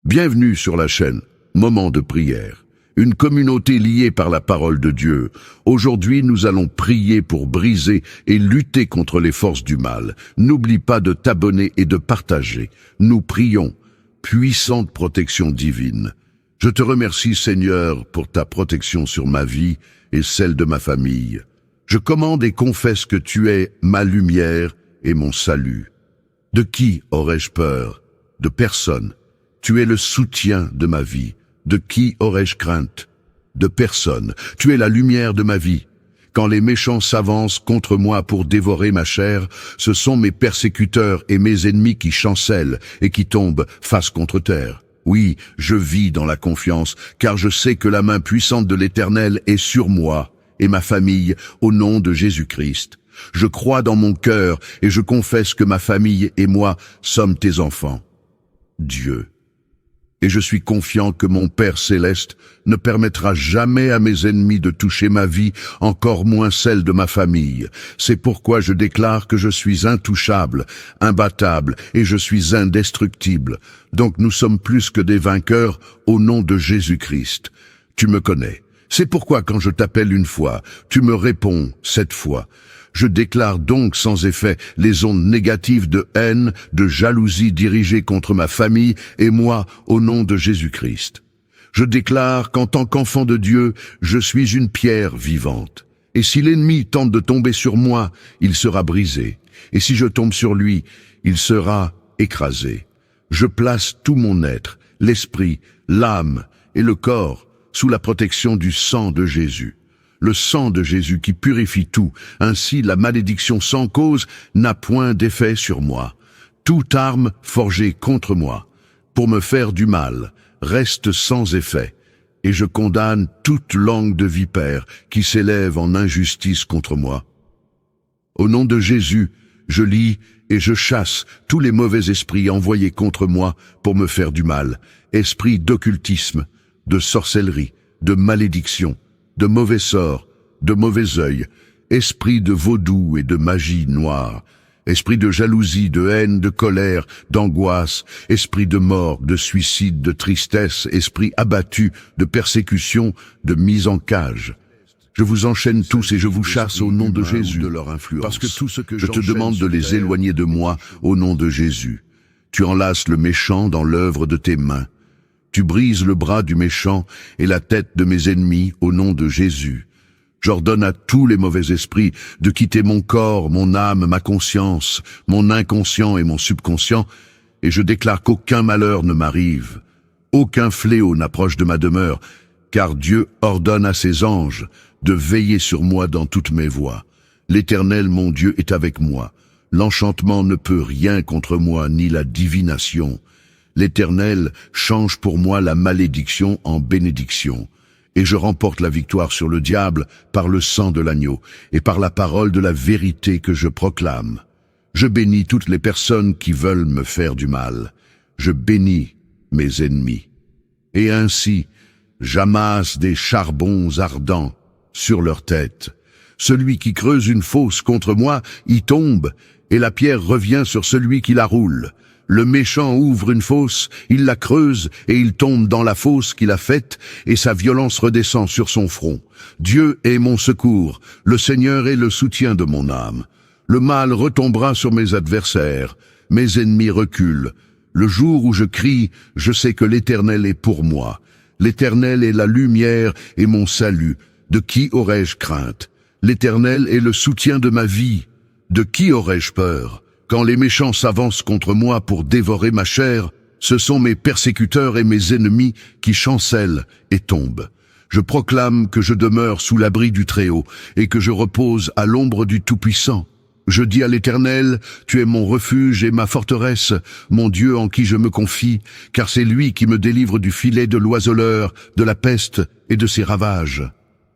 Bienvenue sur la chaîne Moment de prière, une communauté liée par la parole de Dieu. Aujourd'hui, nous allons prier pour briser et lutter contre les forces du mal. N'oublie pas de t'abonner et de partager. Nous prions, puissante protection divine. Je te remercie, Seigneur, pour ta protection sur ma vie et celle de ma famille. Je commande et confesse que tu es ma lumière et mon salut. De qui aurais-je peur? De personne. Tu es le soutien de ma vie. De qui aurais-je crainte? De personne. Tu es la lumière de ma vie. Quand les méchants s'avancent contre moi pour dévorer ma chair, ce sont mes persécuteurs et mes ennemis qui chancellent et qui tombent face contre terre. Oui, je vis dans la confiance, car je sais que la main puissante de l'Éternel est sur moi et ma famille, au nom de Jésus-Christ. Je crois dans mon cœur et je confesse que ma famille et moi sommes tes enfants. Dieu. Et je suis confiant que mon Père céleste ne permettra jamais à mes ennemis de toucher ma vie, encore moins celle de ma famille. C'est pourquoi je déclare que je suis intouchable, imbattable et je suis indestructible. Donc nous sommes plus que des vainqueurs au nom de Jésus-Christ. Tu me connais. C'est pourquoi quand je t'appelle une fois, tu me réponds 7 fois. Je déclare donc sans effet les ondes négatives de haine, de jalousie dirigées contre ma famille et moi au nom de Jésus-Christ. Je déclare qu'en tant qu'enfant de Dieu, je suis une pierre vivante. Et si l'ennemi tente de tomber sur moi, il sera brisé. Et si je tombe sur lui, il sera écrasé. Je place tout mon être, l'esprit, l'âme et le corps sous la protection du sang de Jésus. Le sang de Jésus qui purifie tout, ainsi la malédiction sans cause n'a point d'effet sur moi. Toute arme forgée contre moi, pour me faire du mal, reste sans effet, et je condamne toute langue de vipère qui s'élève en injustice contre moi. Au nom de Jésus, je lis et je chasse tous les mauvais esprits envoyés contre moi pour me faire du mal, esprits d'occultisme, de sorcellerie, de malédiction, de mauvais sorts, de mauvais œil, esprit de vaudou et de magie noire, esprit de jalousie, de haine, de colère, d'angoisse, esprit de mort, de suicide, de tristesse, esprit abattu, de persécution, de mise en cage. Je vous enchaîne tous et je vous chasse au nom de Jésus de leur influence. Parce que tout ce que je te demande de les éloigner de moi au nom de Jésus. Tu enlaces le méchant dans l'œuvre de tes mains. Tu brises le bras du méchant et la tête de mes ennemis au nom de Jésus. J'ordonne à tous les mauvais esprits de quitter mon corps, mon âme, ma conscience, mon inconscient et mon subconscient, et je déclare qu'aucun malheur ne m'arrive. Aucun fléau n'approche de ma demeure, car Dieu ordonne à ses anges de veiller sur moi dans toutes mes voies. L'Éternel, mon Dieu, est avec moi. L'enchantement ne peut rien contre moi, ni la divination. L'Éternel change pour moi la malédiction en bénédiction, et je remporte la victoire sur le diable par le sang de l'agneau et par la parole de la vérité que je proclame. Je bénis toutes les personnes qui veulent me faire du mal. Je bénis mes ennemis. Et ainsi, j'amasse des charbons ardents sur leur tête. Celui qui creuse une fosse contre moi y tombe, et la pierre revient sur celui qui la roule. Le méchant ouvre une fosse, il la creuse et il tombe dans la fosse qu'il a faite et sa violence redescend sur son front. Dieu est mon secours, le Seigneur est le soutien de mon âme. Le mal retombera sur mes adversaires, mes ennemis reculent. Le jour où je crie, je sais que l'Éternel est pour moi. L'Éternel est la lumière et mon salut. De qui aurais-je crainte? L'Éternel est le soutien de ma vie. De qui aurais-je peur? Quand les méchants s'avancent contre moi pour dévorer ma chair, ce sont mes persécuteurs et mes ennemis qui chancellent et tombent. Je proclame que je demeure sous l'abri du Très-Haut et que je repose à l'ombre du Tout-Puissant. Je dis à l'Éternel, tu es mon refuge et ma forteresse, mon Dieu en qui je me confie, car c'est lui qui me délivre du filet de l'oiseleur, de la peste et de ses ravages.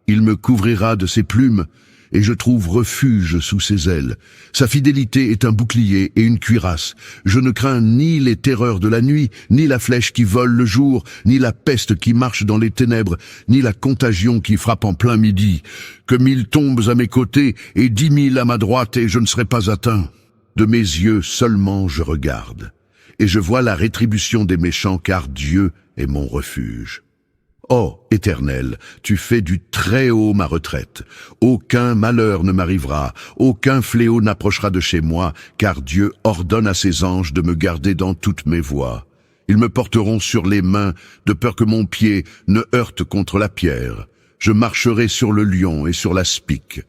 Il me couvrira de ses plumes, et je trouve refuge sous ses ailes. Sa fidélité est un bouclier et une cuirasse. Je ne crains ni les terreurs de la nuit, ni la flèche qui vole le jour, ni la peste qui marche dans les ténèbres, ni la contagion qui frappe en plein midi. Que 1000 tombent à mes côtés et 10 000 à ma droite, et je ne serai pas atteint. De mes yeux seulement je regarde. et je vois la rétribution des méchants, car Dieu est mon refuge. Ô Éternel, tu fais du Très-Haut ma retraite. Aucun malheur ne m'arrivera, aucun fléau n'approchera de chez moi, car Dieu ordonne à ses anges de me garder dans toutes mes voies. Ils me porteront sur les mains, de peur que mon pied ne heurte contre la pierre. Je marcherai sur le lion et sur la spique.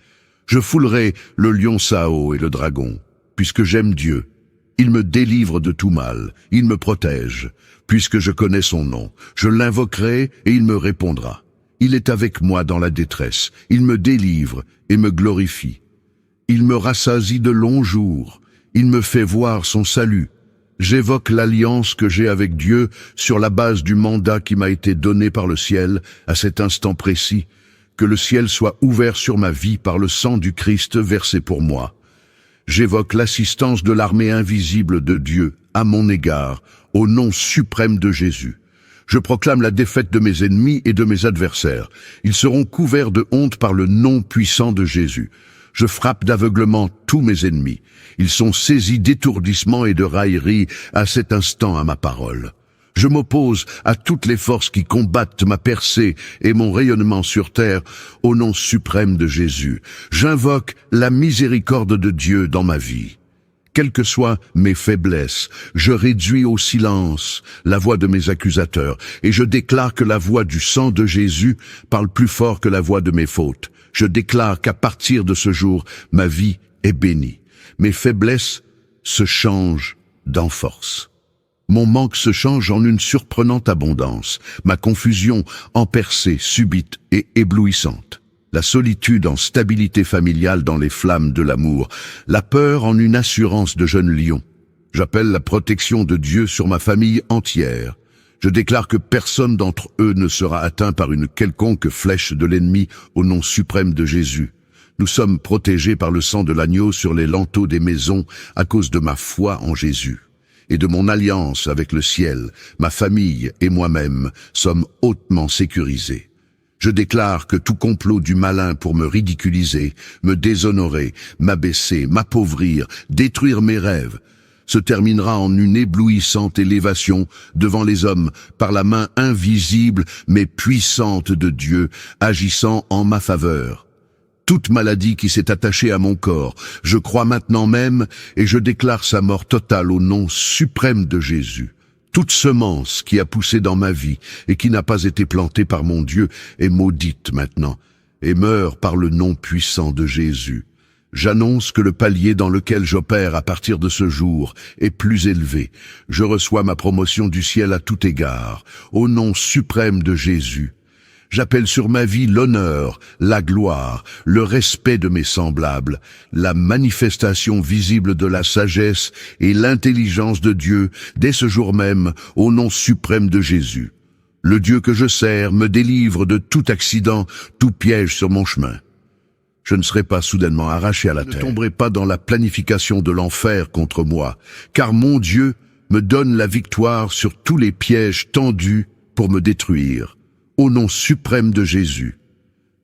Je foulerai le lion Sao et le dragon, puisque j'aime Dieu. Il me délivre de tout mal, il me protège. Puisque je connais son nom, je l'invoquerai et il me répondra. Il est avec moi dans la détresse, il me délivre et me glorifie. Il me rassasie de longs jours, il me fait voir son salut. J'évoque l'alliance que j'ai avec Dieu sur la base du mandat qui m'a été donné par le ciel à cet instant précis. Que le ciel soit ouvert sur ma vie par le sang du Christ versé pour moi. J'évoque l'assistance de l'armée invisible de Dieu à mon égard, au nom suprême de Jésus. Je proclame la défaite de mes ennemis et de mes adversaires. Ils seront couverts de honte par le nom puissant de Jésus. Je frappe d'aveuglement tous mes ennemis. Ils sont saisis d'étourdissement et de raillerie à cet instant à ma parole. Je m'oppose à toutes les forces qui combattent ma percée et mon rayonnement sur terre au nom suprême de Jésus. J'invoque la miséricorde de Dieu dans ma vie. Quelles que soient mes faiblesses, je réduis au silence la voix de mes accusateurs et je déclare que la voix du sang de Jésus parle plus fort que la voix de mes fautes. Je déclare qu'à partir de ce jour, ma vie est bénie. Mes faiblesses se changent en force. Mon manque se change en une surprenante abondance, ma confusion en percée subite et éblouissante. La solitude en stabilité familiale dans les flammes de l'amour, la peur en une assurance de jeune lion. J'appelle la protection de Dieu sur ma famille entière. Je déclare que personne d'entre eux ne sera atteint par une quelconque flèche de l'ennemi au nom suprême de Jésus. Nous sommes protégés par le sang de l'agneau sur les linteaux des maisons à cause de ma foi en Jésus. Et de mon alliance avec le ciel, ma famille et moi-même sommes hautement sécurisés. Je déclare que tout complot du malin pour me ridiculiser, me déshonorer, m'abaisser, m'appauvrir, détruire mes rêves, se terminera en une éblouissante élévation devant les hommes par la main invisible mais puissante de Dieu agissant en ma faveur. Toute maladie qui s'est attachée à mon corps, je crois maintenant même et je déclare sa mort totale au nom suprême de Jésus. Toute semence qui a poussé dans ma vie et qui n'a pas été plantée par mon Dieu est maudite maintenant et meurt par le nom puissant de Jésus. J'annonce que le palier dans lequel j'opère à partir de ce jour est plus élevé. Je reçois ma promotion du ciel à tout égard, au nom suprême de Jésus. J'appelle sur ma vie l'honneur, la gloire, le respect de mes semblables, la manifestation visible de la sagesse et l'intelligence de Dieu dès ce jour même, au nom suprême de Jésus. Le Dieu que je sers me délivre de tout accident, tout piège sur mon chemin. Je ne serai pas soudainement arraché à la terre. Je ne tomberai pas dans la planification de l'enfer contre moi, car mon Dieu me donne la victoire sur tous les pièges tendus pour me détruire. Au nom suprême de Jésus,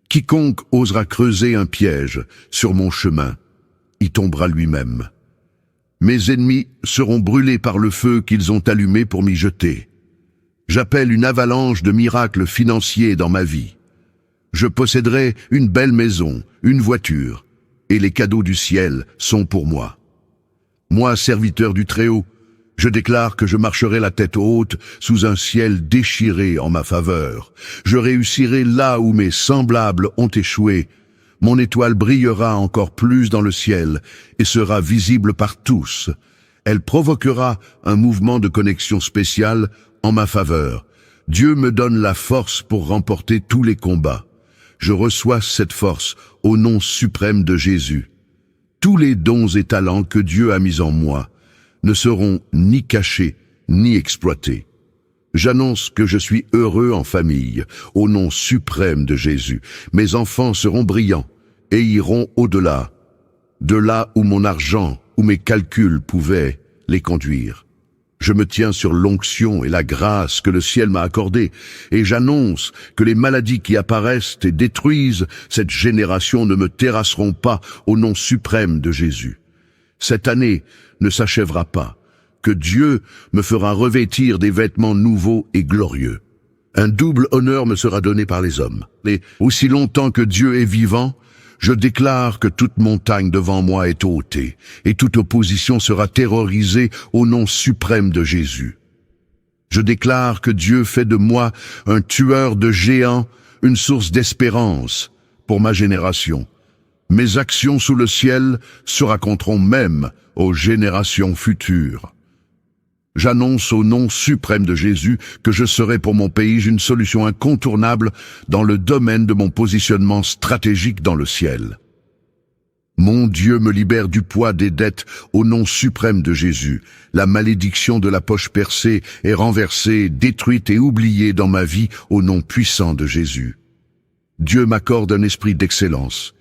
quiconque osera creuser un piège sur mon chemin, y tombera lui-même. Mes ennemis seront brûlés par le feu qu'ils ont allumé pour m'y jeter. J'appelle une avalanche de miracles financiers dans ma vie. Je posséderai une belle maison, une voiture, et les cadeaux du ciel sont pour moi. Moi, serviteur du Très-Haut, je déclare que je marcherai la tête haute sous un ciel déchiré en ma faveur. Je réussirai là où mes semblables ont échoué. Mon étoile brillera encore plus dans le ciel et sera visible par tous. Elle provoquera un mouvement de connexion spécial en ma faveur. Dieu me donne la force pour remporter tous les combats. Je reçois cette force au nom suprême de Jésus. Tous les dons et talents que Dieu a mis en moi ne seront ni cachés ni exploités. J'annonce que je suis heureux en famille, au nom suprême de Jésus. Mes enfants seront brillants et iront au-delà, de là où mon argent ou mes calculs pouvaient les conduire. Je me tiens sur l'onction et la grâce que le ciel m'a accordée, et j'annonce que les maladies qui apparaissent et détruisent cette génération ne me terrasseront pas au nom suprême de Jésus. Cette année ne s'achèvera pas. que Dieu me fera revêtir des vêtements nouveaux et glorieux. Un double honneur me sera donné par les hommes. Et aussi longtemps que Dieu est vivant, je déclare que toute montagne devant moi est ôtée, et toute opposition sera terrorisée au nom suprême de Jésus. Je déclare que Dieu fait de moi un tueur de géants, une source d'espérance pour ma génération. Mes actions sous le ciel se raconteront même aux générations futures. J'annonce au nom suprême de Jésus que je serai pour mon pays une solution incontournable dans le domaine de mon positionnement stratégique dans le ciel. Mon Dieu me libère du poids des dettes au nom suprême de Jésus. La malédiction de la poche percée est renversée, détruite et oubliée dans ma vie au nom puissant de Jésus. Dieu m'accorde un esprit d'excellence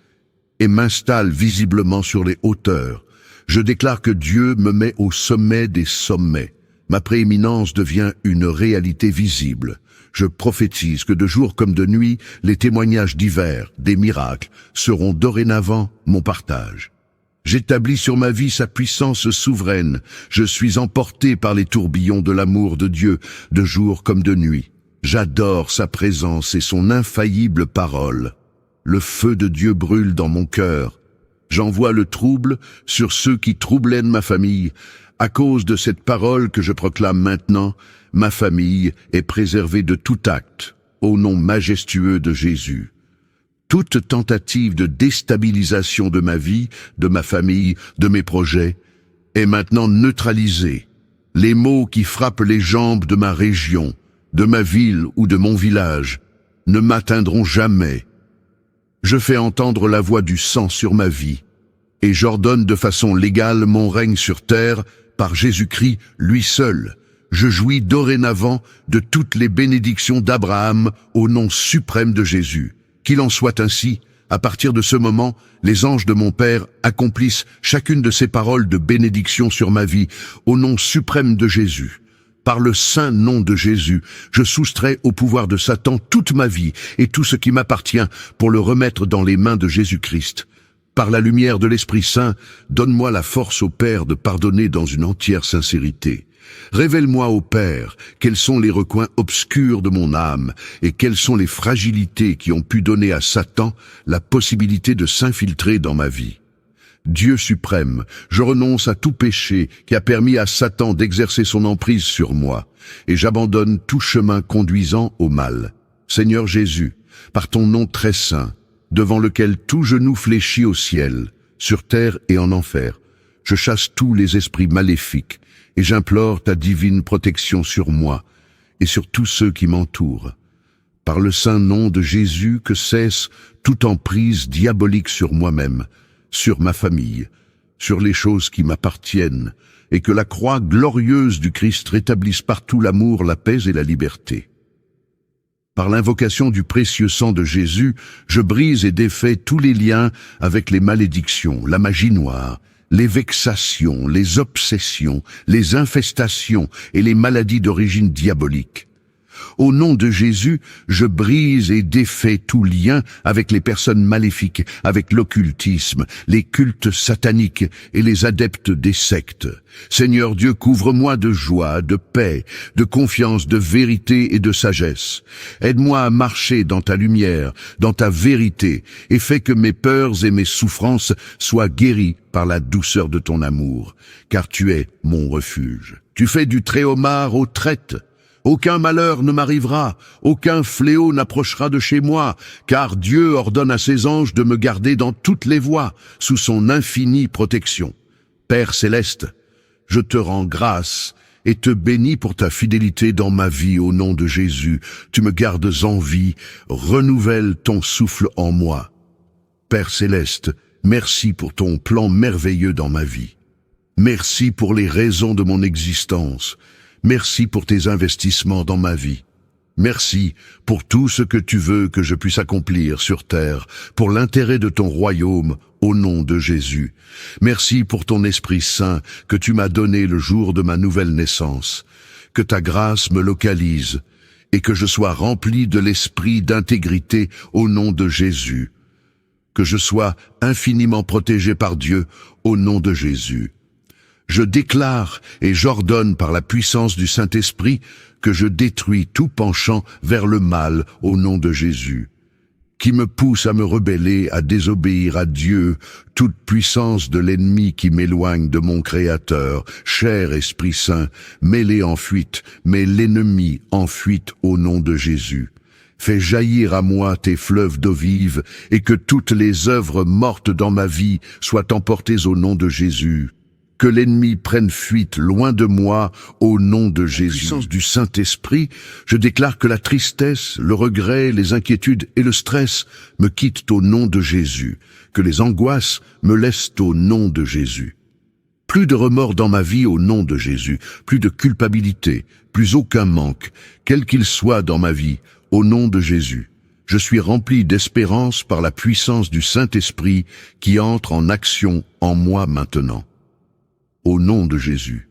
et m'installe visiblement sur les hauteurs. Je déclare que Dieu me met au sommet des sommets. Ma prééminence devient une réalité visible. Je prophétise que de jour comme de nuit, les témoignages divers, des miracles, seront dorénavant mon partage. J'établis sur ma vie sa puissance souveraine. Je suis emporté par les tourbillons de l'amour de Dieu, de jour comme de nuit. J'adore sa présence et son infaillible parole. Le feu de Dieu brûle dans mon cœur. J'envoie le trouble sur ceux qui troublaient ma famille. À cause de cette parole que je proclame maintenant, ma famille est préservée de tout acte, au nom majestueux de Jésus. Toute tentative de déstabilisation de ma vie, de ma famille, de mes projets, est maintenant neutralisée. Les maux qui frappent les jambes de ma région, de ma ville ou de mon village, ne m'atteindront jamais. Je fais entendre la voix du sang sur ma vie, et j'ordonne de façon légale mon règne sur terre par Jésus-Christ, lui seul. Je jouis dorénavant de toutes les bénédictions d'Abraham au nom suprême de Jésus. Qu'il en soit ainsi, à partir de ce moment, les anges de mon Père accomplissent chacune de ces paroles de bénédiction sur ma vie au nom suprême de Jésus. Par le saint nom de Jésus, je soustrais au pouvoir de Satan toute ma vie et tout ce qui m'appartient pour le remettre dans les mains de Jésus-Christ. Par la lumière de l'Esprit Saint, donne-moi la force au Père de pardonner dans une entière sincérité. Révèle-moi, ô Père, quels sont les recoins obscurs de mon âme et quelles sont les fragilités qui ont pu donner à Satan la possibilité de s'infiltrer dans ma vie. Dieu suprême, je renonce à tout péché qui a permis à Satan d'exercer son emprise sur moi, et j'abandonne tout chemin conduisant au mal. Seigneur Jésus, par ton nom très saint, devant lequel tout genou fléchit au ciel, sur terre et en enfer, je chasse tous les esprits maléfiques, et j'implore ta divine protection sur moi et sur tous ceux qui m'entourent. Par le saint nom de Jésus, que cesse toute emprise diabolique sur moi-même, sur ma famille, sur les choses qui m'appartiennent, et que la croix glorieuse du Christ rétablisse partout l'amour, la paix et la liberté. Par l'invocation du précieux sang de Jésus, je brise et défais tous les liens avec les malédictions, la magie noire, les vexations, les obsessions, les infestations et les maladies d'origine diabolique. Au nom de Jésus, je brise et défais tout lien avec les personnes maléfiques, avec l'occultisme, les cultes sataniques et les adeptes des sectes. Seigneur Dieu, couvre-moi de joie, de paix, de confiance, de vérité et de sagesse. Aide-moi à marcher dans ta lumière, dans ta vérité, et fais que mes peurs et mes souffrances soient guéries par la douceur de ton amour, car tu es mon refuge. Tu fais du tréhomard aux traites. Aucun malheur ne m'arrivera, aucun fléau n'approchera de chez moi, car Dieu ordonne à ses anges de me garder dans toutes les voies, sous son infinie protection. Père céleste, je te rends grâce et te bénis pour ta fidélité dans ma vie au nom de Jésus. Tu me gardes en vie, renouvelle ton souffle en moi. Père céleste, merci pour ton plan merveilleux dans ma vie. Merci pour les raisons de mon existence. Merci pour tes investissements dans ma vie. Merci pour tout ce que tu veux que je puisse accomplir sur terre, pour l'intérêt de ton royaume, au nom de Jésus. Merci pour ton Esprit Saint que tu m'as donné le jour de ma nouvelle naissance. Que ta grâce me localise et que je sois rempli de l'esprit d'intégrité au nom de Jésus. Que je sois infiniment protégé par Dieu au nom de Jésus. Je déclare et j'ordonne par la puissance du Saint-Esprit que je détruis tout penchant vers le mal au nom de Jésus, qui me pousse à me rebeller, à désobéir à Dieu, toute puissance de l'ennemi qui m'éloigne de mon Créateur, cher Esprit Saint, mets-les en fuite, mets l'ennemi en fuite au nom de Jésus. Fais jaillir à moi tes fleuves d'eau vive, et que toutes les œuvres mortes dans ma vie soient emportées au nom de Jésus. Que l'ennemi prenne fuite loin de moi au nom de Jésus. Puissance du Saint-Esprit, je déclare que la tristesse, le regret, les inquiétudes et le stress me quittent au nom de Jésus, que les angoisses me laissent au nom de Jésus. Plus de remords dans ma vie au nom de Jésus, plus de culpabilité, plus aucun manque, quel qu'il soit dans ma vie, au nom de Jésus. Je suis rempli d'espérance par la puissance du Saint-Esprit qui entre en action en moi maintenant. Au nom de Jésus.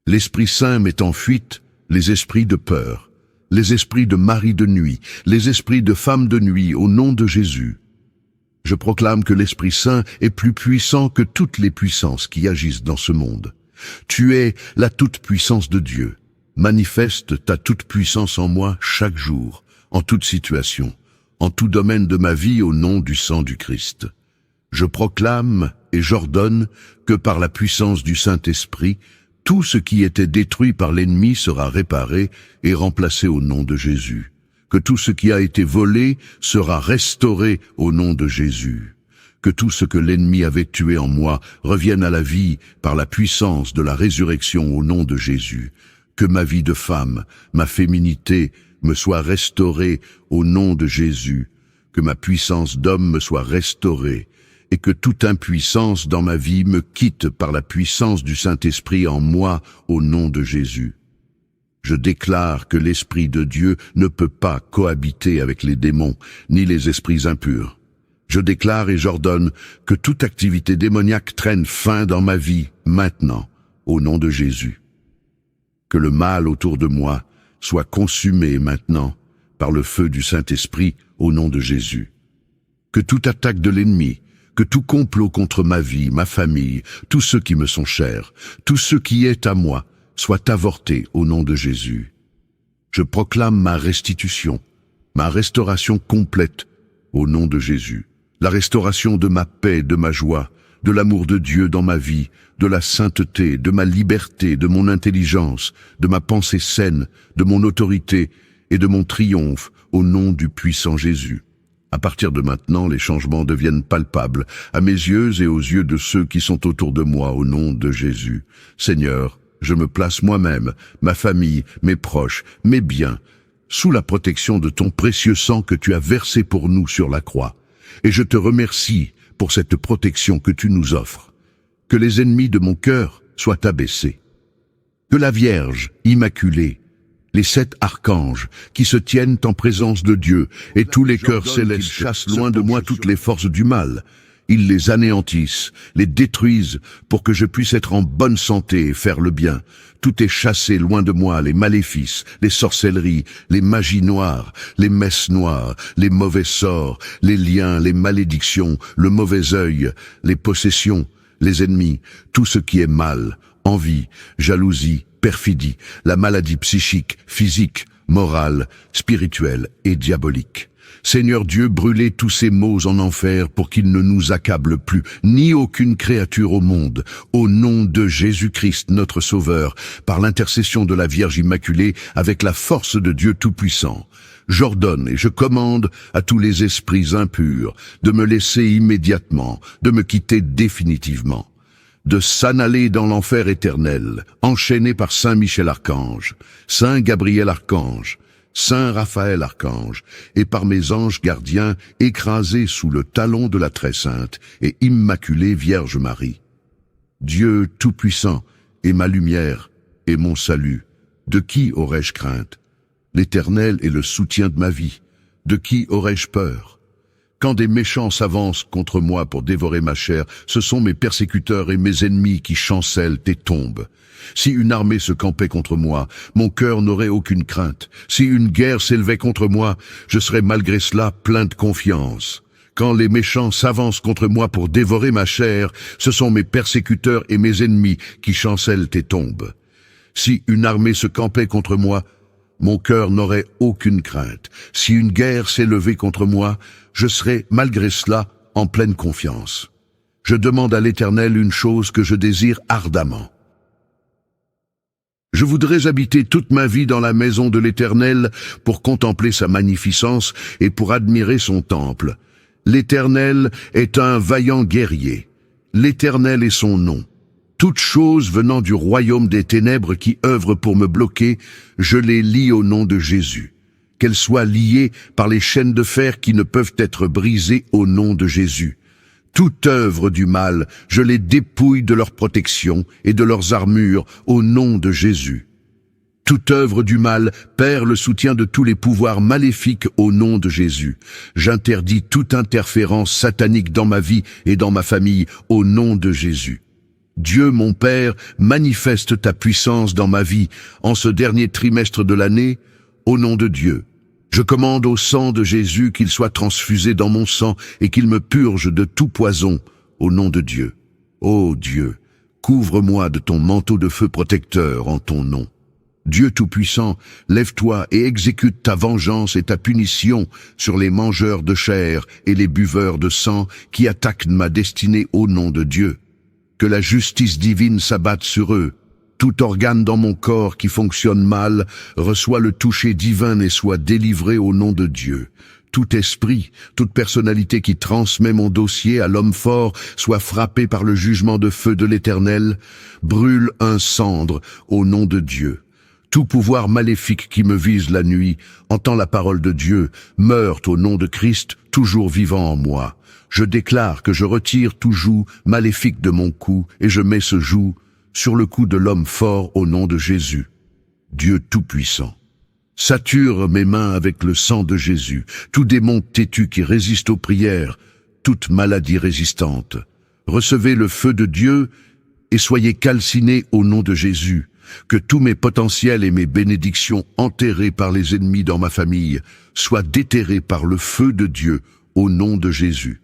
L'Esprit Saint met en fuite les esprits de peur, les esprits de mari de nuit, les esprits de femme de nuit, au nom de Jésus. Je proclame que l'Esprit Saint est plus puissant que toutes les puissances qui agissent dans ce monde. Tu es la toute-puissance de Dieu. Manifeste ta toute-puissance en moi chaque jour, en toute situation, en tout domaine de ma vie au nom du sang du Christ. Je proclame et j'ordonne que par la puissance du Saint-Esprit, tout ce qui était détruit par l'ennemi sera réparé et remplacé au nom de Jésus. Que tout ce qui a été volé sera restauré au nom de Jésus. Que tout ce que l'ennemi avait tué en moi revienne à la vie par la puissance de la résurrection au nom de Jésus. Que ma vie de femme, ma féminité me soit restaurée au nom de Jésus. Que ma puissance d'homme me soit restaurée. Et que toute impuissance dans ma vie me quitte par la puissance du Saint-Esprit en moi, au nom de Jésus. Je déclare que l'Esprit de Dieu ne peut pas cohabiter avec les démons, ni les esprits impurs. Je déclare et j'ordonne que toute activité démoniaque traîne fin dans ma vie, maintenant, au nom de Jésus. Que le mal autour de moi soit consumé maintenant, par le feu du Saint-Esprit, au nom de Jésus. Que toute attaque de l'ennemi, que tout complot contre ma vie, ma famille, tous ceux qui me sont chers, tout ce qui est à moi, soit avorté au nom de Jésus. Je proclame ma restitution, ma restauration complète au nom de Jésus. La restauration de ma paix, de ma joie, de l'amour de Dieu dans ma vie, de la sainteté, de ma liberté, de mon intelligence, de ma pensée saine, de mon autorité et de mon triomphe au nom du puissant Jésus. À partir de maintenant, les changements deviennent palpables à mes yeux et aux yeux de ceux qui sont autour de moi au nom de Jésus. Seigneur, je me place moi-même, ma famille, mes proches, mes biens, sous la protection de ton précieux sang que tu as versé pour nous sur la croix. Et je te remercie pour cette protection que tu nous offres. Que les ennemis de mon cœur soient abaissés. Que la Vierge, immaculée, les 7 archanges qui se tiennent en présence de Dieu et tous les cœurs célestes chassent loin de moi toutes les forces du mal. Ils les anéantissent, les détruisent pour que je puisse être en bonne santé et faire le bien. Tout est chassé loin de moi, les maléfices, les sorcelleries, les magies noires, les messes noires, les mauvais sorts, les liens, les malédictions, le mauvais œil, les possessions, les ennemis, tout ce qui est mal, envie, jalousie, perfidie, la maladie psychique, physique, morale, spirituelle et diabolique. Seigneur Dieu, brûlez tous ces maux en enfer pour qu'ils ne nous accablent plus, ni aucune créature au monde. Au nom de Jésus-Christ, notre Sauveur, par l'intercession de la Vierge Immaculée, avec la force de Dieu Tout-Puissant, j'ordonne et je commande à tous les esprits impurs de me laisser immédiatement, de me quitter définitivement, de s'en aller dans l'enfer éternel, enchaîné par Saint Michel Archange, Saint Gabriel Archange, Saint Raphaël Archange, et par mes anges gardiens écrasés sous le talon de la très sainte et immaculée Vierge Marie. Dieu Tout-Puissant est ma lumière et mon salut. De qui aurais-je crainte? L'Éternel est le soutien de ma vie. De qui aurais-je peur? Quand des méchants s'avancent contre moi pour dévorer ma chair, ce sont mes persécuteurs et mes ennemis qui chancellent et tombent. Si une armée se campait contre moi, mon cœur n'aurait aucune crainte. Si une guerre s'élevait contre moi, je serais malgré cela plein de confiance. Quand les méchants s'avancent contre moi pour dévorer ma chair, ce sont mes persécuteurs et mes ennemis qui chancellent et tombent. Si une armée se campait contre moi, mon cœur n'aurait aucune crainte. Si une guerre s'élevait contre moi, je serais, malgré cela, en pleine confiance. Je demande à l'Éternel une chose que je désire ardemment. Je voudrais habiter toute ma vie dans la maison de l'Éternel pour contempler sa magnificence et pour admirer son temple. L'Éternel est un vaillant guerrier. L'Éternel est son nom. Toutes choses venant du royaume des ténèbres qui œuvrent pour me bloquer, je les lie au nom de Jésus. Qu'elles soient liées par les chaînes de fer qui ne peuvent être brisées au nom de Jésus. Toute œuvre du mal, je les dépouille de leur protection et de leurs armures au nom de Jésus. Toute œuvre du mal perd le soutien de tous les pouvoirs maléfiques au nom de Jésus. J'interdis toute interférence satanique dans ma vie et dans ma famille au nom de Jésus. Dieu, mon Père, manifeste ta puissance dans ma vie en ce dernier trimestre de l'année, au nom de Dieu. Je commande au sang de Jésus qu'il soit transfusé dans mon sang et qu'il me purge de tout poison, au nom de Dieu. Ô Dieu, couvre-moi de ton manteau de feu protecteur en ton nom. Dieu Tout-Puissant, lève-toi et exécute ta vengeance et ta punition sur les mangeurs de chair et les buveurs de sang qui attaquent ma destinée au nom de Dieu. Que la justice divine s'abatte sur eux. Tout organe dans mon corps qui fonctionne mal reçoit le toucher divin et soit délivré au nom de Dieu. Tout esprit, toute personnalité qui transmet mon dossier à l'homme fort soit frappé par le jugement de feu de l'Éternel, brûle un cendre au nom de Dieu. Tout pouvoir maléfique qui me vise la nuit, entend la parole de Dieu, meurt au nom de Christ, toujours vivant en moi. Je déclare que je retire tout joug maléfique de mon cou et je mets ce joug sur le cou de l'homme fort au nom de Jésus. Dieu Tout-Puissant, sature mes mains avec le sang de Jésus, tout démon têtu qui résiste aux prières, toute maladie résistante. Recevez le feu de Dieu et soyez calcinés au nom de Jésus. Que tous mes potentiels et mes bénédictions enterrées par les ennemis dans ma famille soient déterrés par le feu de Dieu au nom de Jésus.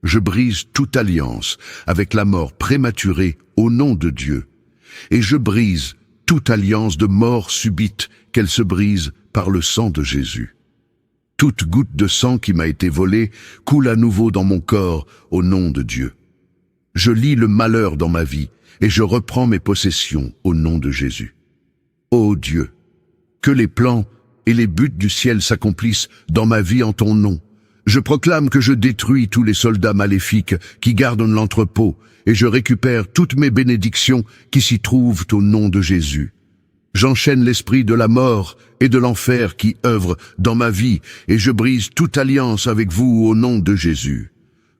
Je brise toute alliance avec la mort prématurée au nom de Dieu. Et je brise toute alliance de mort subite, qu'elle se brise par le sang de Jésus. Toute goutte de sang qui m'a été volée coule à nouveau dans mon corps au nom de Dieu. Je lis le malheur dans ma vie et je reprends mes possessions au nom de Jésus. Ô Dieu, que les plans et les buts du ciel s'accomplissent dans ma vie en ton nom. Je proclame que je détruis tous les soldats maléfiques qui gardent l'entrepôt et je récupère toutes mes bénédictions qui s'y trouvent au nom de Jésus. J'enchaîne l'esprit de la mort et de l'enfer qui œuvre dans ma vie et je brise toute alliance avec vous au nom de Jésus.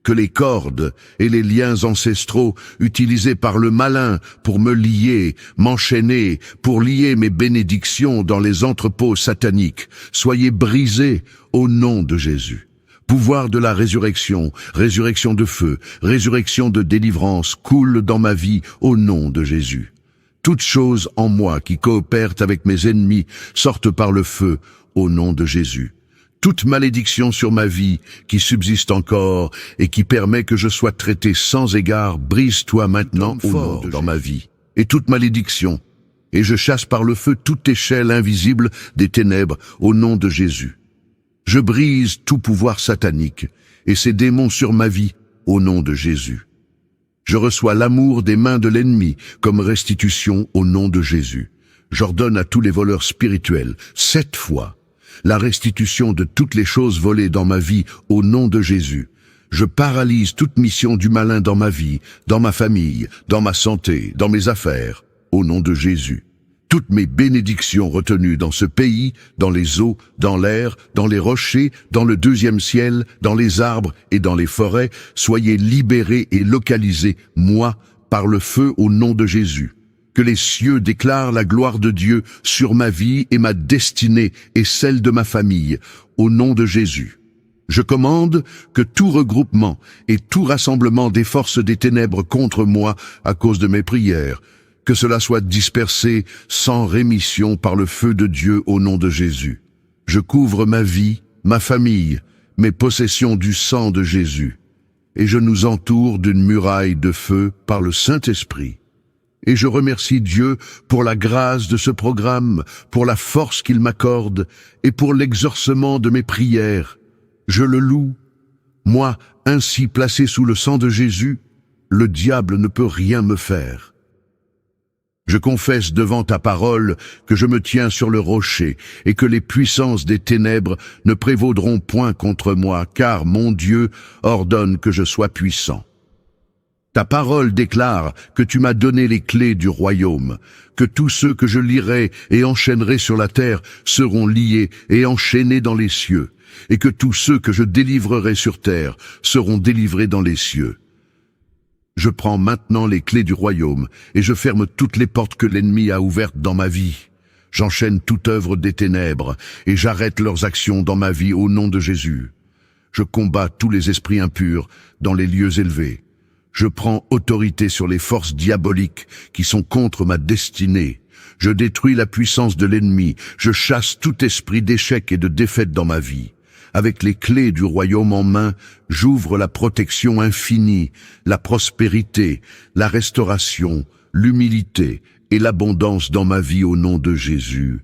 Que les cordes et les liens ancestraux utilisés par le malin pour me lier, m'enchaîner, pour lier mes bénédictions dans les entrepôts sataniques, soyez brisés au nom de Jésus. Pouvoir de la résurrection, résurrection de feu, résurrection de délivrance coule dans ma vie au nom de Jésus. Toutes choses en moi qui coopèrent avec mes ennemis sortent par le feu au nom de Jésus. Toute malédiction sur ma vie qui subsiste encore et qui permet que je sois traité sans égard, brise-toi maintenant au nom dans ma vie. Et toute malédiction, et je chasse par le feu toute échelle invisible des ténèbres au nom de Jésus. Je brise tout pouvoir satanique et ses démons sur ma vie au nom de Jésus. Je reçois l'amour des mains de l'ennemi comme restitution au nom de Jésus. J'ordonne à tous les voleurs spirituels 7 fois la restitution de toutes les choses volées dans ma vie au nom de Jésus. Je paralyse toute mission du malin dans ma vie, dans ma famille, dans ma santé, dans mes affaires, au nom de Jésus. Toutes mes bénédictions retenues dans ce pays, dans les eaux, dans l'air, dans les rochers, dans le 2e ciel, dans les arbres et dans les forêts, soyez libérées et localisées, moi, par le feu au nom de Jésus. Que les cieux déclarent la gloire de Dieu sur ma vie et ma destinée et celle de ma famille, au nom de Jésus. Je commande que tout regroupement et tout rassemblement des forces des ténèbres contre moi à cause de mes prières, que cela soit dispersé sans rémission par le feu de Dieu au nom de Jésus. Je couvre ma vie, ma famille, mes possessions du sang de Jésus, et je nous entoure d'une muraille de feu par le Saint-Esprit. Et je remercie Dieu pour la grâce de ce programme, pour la force qu'il m'accorde et pour l'exorcement de mes prières. Je le loue. Moi, ainsi placé sous le sang de Jésus, le diable ne peut rien me faire. Je confesse devant ta parole que je me tiens sur le rocher et que les puissances des ténèbres ne prévaudront point contre moi, car mon Dieu ordonne que je sois puissant. Ta parole déclare que tu m'as donné les clés du royaume, que tous ceux que je lierai et enchaînerai sur la terre seront liés et enchaînés dans les cieux, et que tous ceux que je délivrerai sur terre seront délivrés dans les cieux. Je prends maintenant les clés du royaume et je ferme toutes les portes que l'ennemi a ouvertes dans ma vie. J'enchaîne toute œuvre des ténèbres et j'arrête leurs actions dans ma vie au nom de Jésus. Je combats tous les esprits impurs dans les lieux élevés. Je prends autorité sur les forces diaboliques qui sont contre ma destinée. Je détruis la puissance de l'ennemi. Je chasse tout esprit d'échec et de défaite dans ma vie. Avec les clés du royaume en main, j'ouvre la protection infinie, la prospérité, la restauration, l'humilité et l'abondance dans ma vie au nom de Jésus.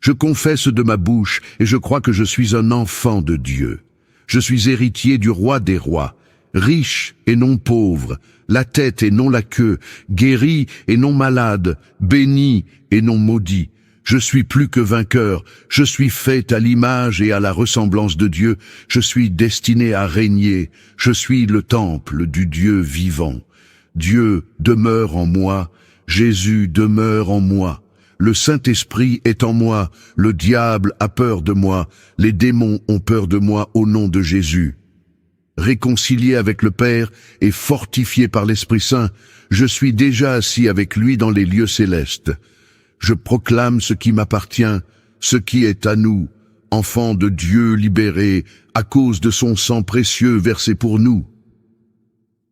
Je confesse de ma bouche et je crois que je suis un enfant de Dieu. Je suis héritier du roi des rois, riche et non pauvre, la tête et non la queue, guéri et non malade, béni et non maudit. Je suis plus que vainqueur, je suis fait à l'image et à la ressemblance de Dieu, je suis destiné à régner, je suis le temple du Dieu vivant. Dieu demeure en moi, Jésus demeure en moi, le Saint-Esprit est en moi, le diable a peur de moi, les démons ont peur de moi au nom de Jésus. Réconcilié avec le Père et fortifié par l'Esprit Saint, je suis déjà assis avec lui dans les lieux célestes. Je proclame ce qui m'appartient, ce qui est à nous, enfants de Dieu libérés à cause de son sang précieux versé pour nous.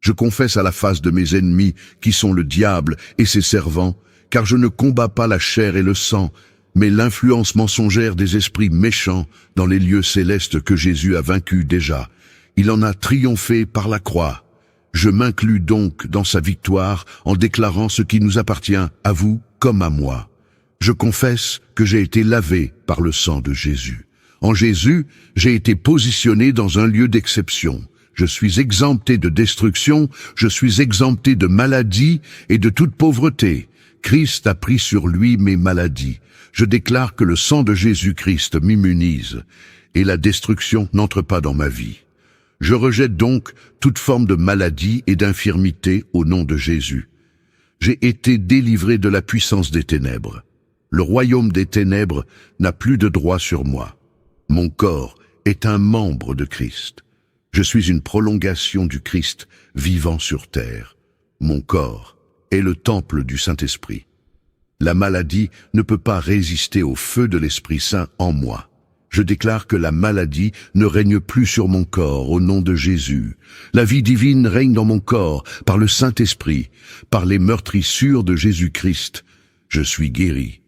Je confesse à la face de mes ennemis qui sont le diable et ses servants, car je ne combats pas la chair et le sang, mais l'influence mensongère des esprits méchants dans les lieux célestes que Jésus a vaincus déjà. Il en a triomphé par la croix. Je m'inclus donc dans sa victoire en déclarant ce qui nous appartient, à vous comme à moi. Je confesse que j'ai été lavé par le sang de Jésus. En Jésus, j'ai été positionné dans un lieu d'exception. Je suis exempté de destruction, je suis exempté de maladie et de toute pauvreté. Christ a pris sur lui mes maladies. Je déclare que le sang de Jésus-Christ m'immunise et la destruction n'entre pas dans ma vie. Je rejette donc toute forme de maladie et d'infirmité au nom de Jésus. J'ai été délivré de la puissance des ténèbres. Le royaume des ténèbres n'a plus de droit sur moi. Mon corps est un membre de Christ. Je suis une prolongation du Christ vivant sur terre. Mon corps est le temple du Saint-Esprit. La maladie ne peut pas résister au feu de l'Esprit Saint en moi. Je déclare que la maladie ne règne plus sur mon corps au nom de Jésus. La vie divine règne dans mon corps par le Saint-Esprit, par les meurtrissures de Jésus-Christ. Je suis guéri.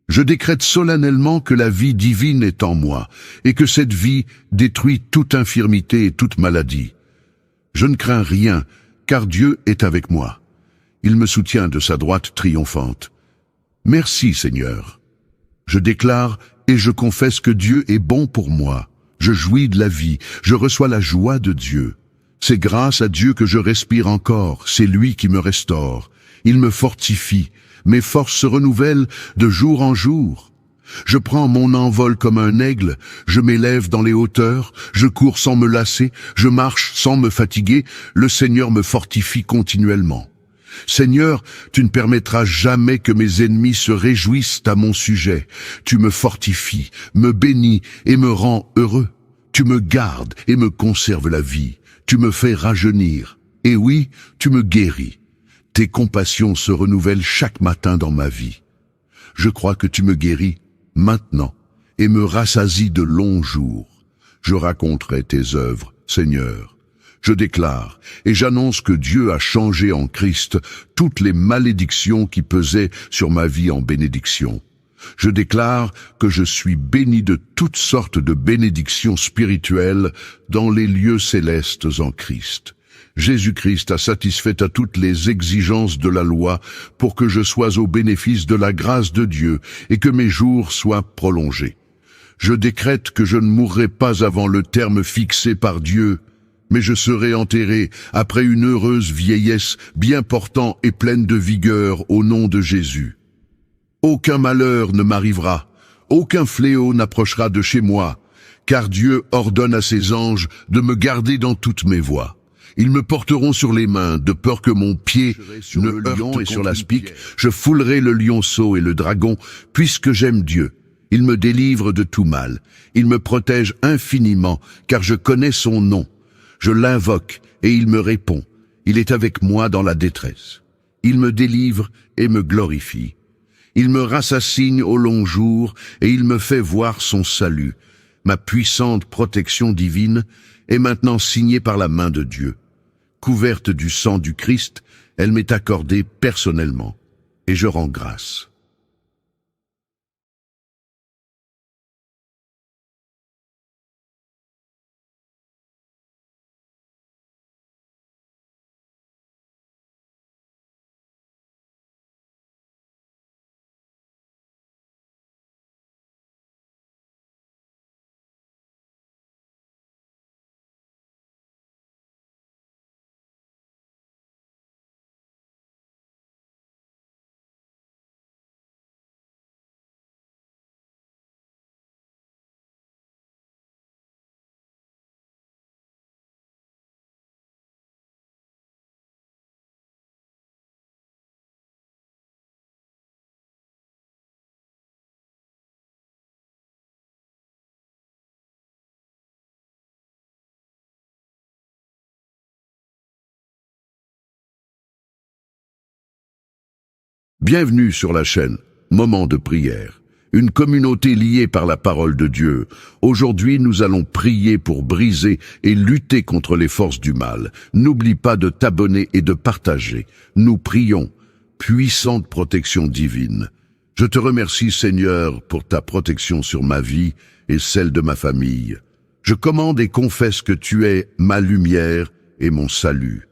Je décrète solennellement que la vie divine est en moi et que cette vie détruit toute infirmité et toute maladie. Je ne crains rien, car Dieu est avec moi. Il me soutient de sa droite triomphante. Merci Seigneur. Je déclare et je confesse que Dieu est bon pour moi. Je jouis de la vie, je reçois la joie de Dieu. C'est grâce à Dieu que je respire encore, c'est lui qui me restaure. Il me fortifie, mes forces se renouvellent de jour en jour. Je prends mon envol comme un aigle, je m'élève dans les hauteurs, je cours sans me lasser, je marche sans me fatiguer, le Seigneur me fortifie continuellement. Seigneur, tu ne permettras jamais que mes ennemis se réjouissent à mon sujet. Tu me fortifies, me bénis et me rends heureux. Tu me gardes et me conserves la vie. Tu me fais rajeunir. Et oui, tu me guéris. Tes compassions se renouvellent chaque matin dans ma vie. Je crois que tu me guéris maintenant et me rassasies de longs jours. Je raconterai tes œuvres, Seigneur. Je déclare et j'annonce que Dieu a changé en Christ toutes les malédictions qui pesaient sur ma vie en bénédiction. Je déclare que je suis béni de toutes sortes de bénédictions spirituelles dans les lieux célestes en Christ. Jésus-Christ a satisfait à toutes les exigences de la loi pour que je sois au bénéfice de la grâce de Dieu et que mes jours soient prolongés. Je décrète que je ne mourrai pas avant le terme fixé par Dieu, mais je serai enterré après une heureuse vieillesse bien portant et pleine de vigueur au nom de Jésus. Aucun malheur ne m'arrivera, aucun fléau n'approchera de chez moi, car Dieu ordonne à ses anges de me garder dans toutes mes voies. Ils me porteront sur les mains, de peur que mon pied ne heurte et sur l'aspic. Je foulerai le lionceau et le dragon, puisque j'aime Dieu. Il me délivre de tout mal. Il me protège infiniment, car je connais son nom. Je l'invoque, et il me répond. Il est avec moi dans la détresse. Il me délivre et me glorifie. Il me rassassigne au long jour, et il me fait voir son salut. Ma puissante protection divine est maintenant signée par la main de Dieu. Couverte du sang du Christ, elle m'est accordée personnellement, et je rends grâce. Bienvenue sur la chaîne Moment de prière, une communauté liée par la parole de Dieu. Aujourd'hui, nous allons prier pour briser et lutter contre les forces du mal. N'oublie pas de t'abonner et de partager. Nous prions, puissante protection divine. Je te remercie, Seigneur, pour ta protection sur ma vie et celle de ma famille. Je commande et confesse que tu es ma lumière et mon salut.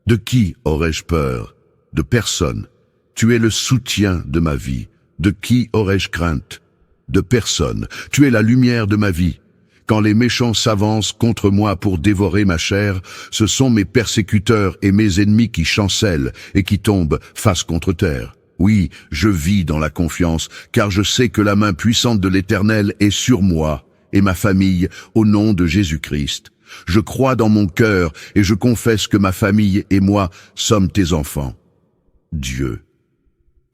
De qui aurais-je peur? De personne. Tu es le soutien de ma vie. De qui aurais-je crainte? De personne. Tu es la lumière de ma vie. Quand les méchants s'avancent contre moi pour dévorer ma chair, ce sont mes persécuteurs et mes ennemis qui chancellent et qui tombent face contre terre. Oui, je vis dans la confiance, car je sais que la main puissante de l'Éternel est sur moi et ma famille, au nom de Jésus-Christ. Je crois dans mon cœur et je confesse que ma famille et moi sommes tes enfants. Dieu.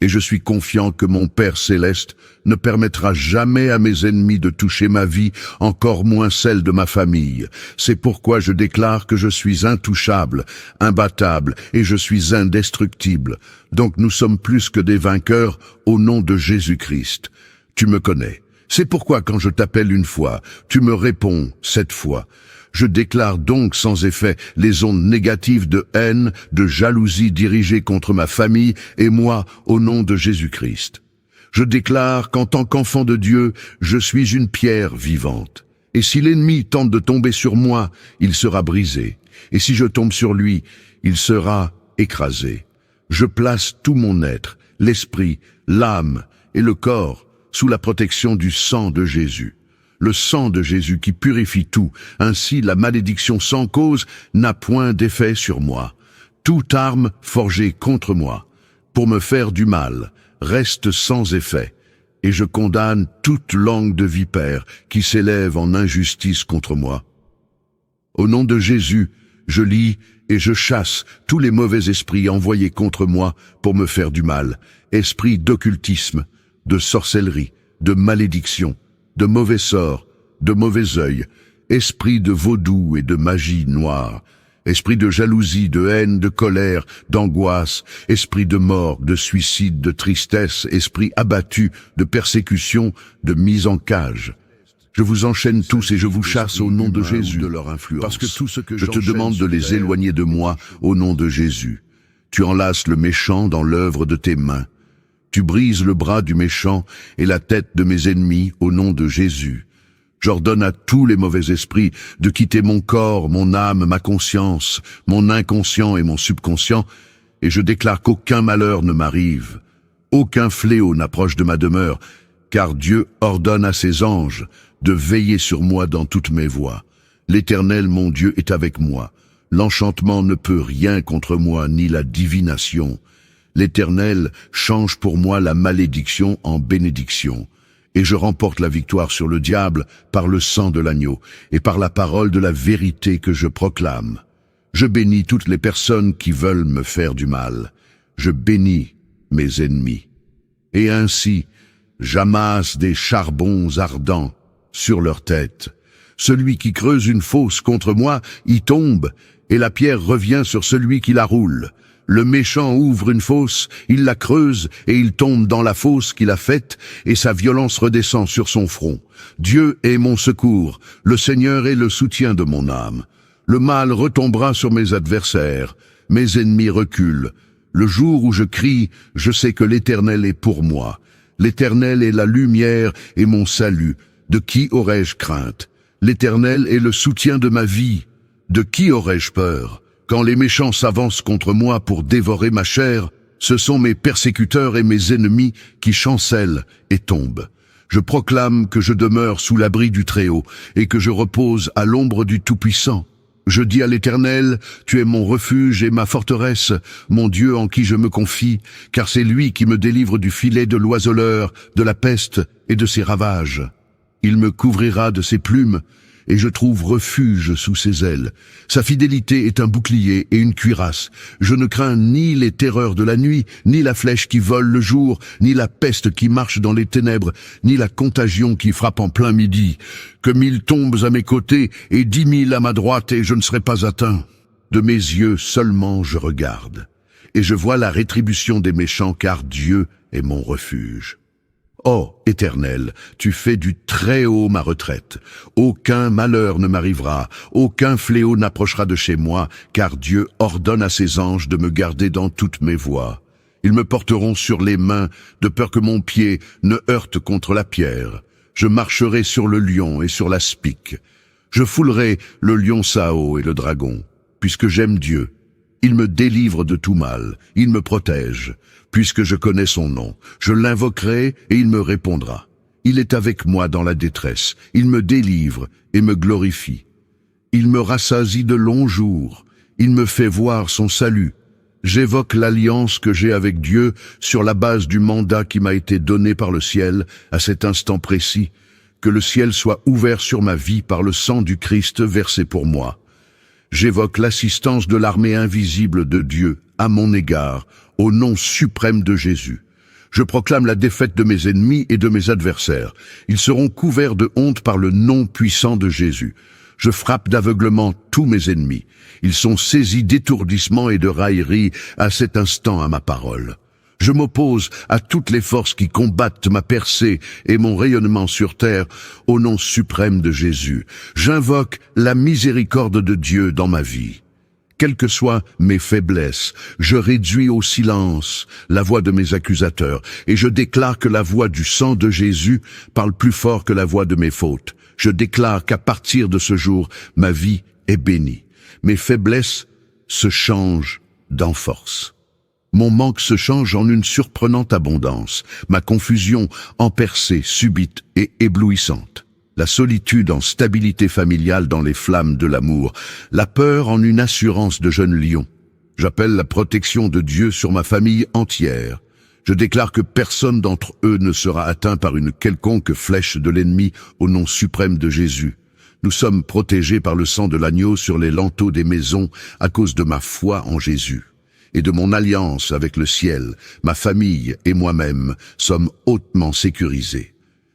Et je suis confiant que mon Père céleste ne permettra jamais à mes ennemis de toucher ma vie, encore moins celle de ma famille. C'est pourquoi je déclare que je suis intouchable, imbattable et je suis indestructible. Donc nous sommes plus que des vainqueurs au nom de Jésus-Christ. Tu me connais. C'est pourquoi quand je t'appelle une fois, tu me réponds 7 fois. Je déclare donc sans effet les ondes négatives de haine, de jalousie dirigées contre ma famille et moi au nom de Jésus-Christ. Je déclare qu'en tant qu'enfant de Dieu, je suis une pierre vivante. Et si l'ennemi tente de tomber sur moi, il sera brisé. Et si je tombe sur lui, il sera écrasé. Je place tout mon être, l'esprit, l'âme et le corps sous la protection du sang de Jésus. Le sang de Jésus qui purifie tout, ainsi la malédiction sans cause n'a point d'effet sur moi. Toute arme forgée contre moi, pour me faire du mal, reste sans effet, et je condamne toute langue de vipère qui s'élève en injustice contre moi. Au nom de Jésus, je lis et je chasse tous les mauvais esprits envoyés contre moi pour me faire du mal, esprits d'occultisme, de sorcellerie, de malédiction, de mauvais sorts, de mauvais œil, esprit de vaudou et de magie noire, esprit de jalousie, de haine, de colère, d'angoisse, esprit de mort, de suicide, de tristesse, esprit abattu, de persécution, de mise en cage. Je vous enchaîne tous et je vous chasse au nom de Jésus, de leur influence, parce que tout ce que je te demande de les éloigner de moi au nom de Jésus. Tu enlaces le méchant dans l'œuvre de tes mains. Tu brises le bras du méchant et la tête de mes ennemis au nom de Jésus. J'ordonne à tous les mauvais esprits de quitter mon corps, mon âme, ma conscience, mon inconscient et mon subconscient, et je déclare qu'aucun malheur ne m'arrive. Aucun fléau n'approche de ma demeure, car Dieu ordonne à ses anges de veiller sur moi dans toutes mes voies. L'Éternel, mon Dieu, est avec moi. L'enchantement ne peut rien contre moi, ni la divination. L'Éternel change pour moi la malédiction en bénédiction. Et je remporte la victoire sur le diable par le sang de l'agneau et par la parole de la vérité que je proclame. Je bénis toutes les personnes qui veulent me faire du mal. Je bénis mes ennemis. Et ainsi, j'amasse des charbons ardents sur leur tête. Celui qui creuse une fosse contre moi y tombe, et la pierre revient sur celui qui la roule. Le méchant ouvre une fosse, il la creuse, et il tombe dans la fosse qu'il a faite, et sa violence redescend sur son front. Dieu est mon secours, le Seigneur est le soutien de mon âme. Le mal retombera sur mes adversaires, mes ennemis reculent. Le jour où je crie, je sais que l'Éternel est pour moi. L'Éternel est la lumière et mon salut. De qui aurais-je crainte? L'Éternel est le soutien de ma vie. De qui aurais-je peur? Quand les méchants s'avancent contre moi pour dévorer ma chair, ce sont mes persécuteurs et mes ennemis qui chancellent et tombent. Je proclame que je demeure sous l'abri du Très-Haut et que je repose à l'ombre du Tout-Puissant. Je dis à l'Éternel, tu es mon refuge et ma forteresse, mon Dieu en qui je me confie, car c'est lui qui me délivre du filet de l'oiseleur, de la peste et de ses ravages. Il me couvrira de ses plumes, et je trouve refuge sous ses ailes. Sa fidélité est un bouclier et une cuirasse. Je ne crains ni les terreurs de la nuit, ni la flèche qui vole le jour, ni la peste qui marche dans les ténèbres, ni la contagion qui frappe en plein midi. Que 1000 tombent à mes côtés et 10 000 à ma droite, et je ne serai pas atteint. De mes yeux seulement je regarde, et je vois la rétribution des méchants, car Dieu est mon refuge. Ô Éternel, tu fais du Très-Haut ma retraite. Aucun malheur ne m'arrivera, aucun fléau n'approchera de chez moi, car Dieu ordonne à ses anges de me garder dans toutes mes voies. Ils me porteront sur les mains, de peur que mon pied ne heurte contre la pierre. Je marcherai sur le lion et sur l'aspic. Je foulerai le lion Sao et le dragon, puisque j'aime Dieu. Il me délivre de tout mal, il me protège. Puisque je connais son nom, je l'invoquerai et il me répondra. Il est avec moi dans la détresse, il me délivre et me glorifie. Il me rassasie de longs jours, il me fait voir son salut. J'évoque l'alliance que j'ai avec Dieu sur la base du mandat qui m'a été donné par le ciel à cet instant précis. Que le ciel soit ouvert sur ma vie par le sang du Christ versé pour moi. J'évoque l'assistance de l'armée invisible de Dieu à mon égard, au nom suprême de Jésus. Je proclame la défaite de mes ennemis et de mes adversaires. Ils seront couverts de honte par le nom puissant de Jésus. Je frappe d'aveuglement tous mes ennemis. Ils sont saisis d'étourdissement et de raillerie à cet instant à ma parole. Je m'oppose à toutes les forces qui combattent ma percée et mon rayonnement sur terre au nom suprême de Jésus. J'invoque la miséricorde de Dieu dans ma vie. Quelles que soient mes faiblesses, je réduis au silence la voix de mes accusateurs et je déclare que la voix du sang de Jésus parle plus fort que la voix de mes fautes. Je déclare qu'à partir de ce jour, ma vie est bénie. Mes faiblesses se changent en force. Mon manque se change en une surprenante abondance, ma confusion en percée subite et éblouissante. La solitude en stabilité familiale dans les flammes de l'amour, la peur en une assurance de jeune lion. J'appelle la protection de Dieu sur ma famille entière. Je déclare que personne d'entre eux ne sera atteint par une quelconque flèche de l'ennemi au nom suprême de Jésus. Nous sommes protégés par le sang de l'agneau sur les linteaux des maisons à cause de ma foi en Jésus. Et de mon alliance avec le ciel, ma famille et moi-même sommes hautement sécurisés.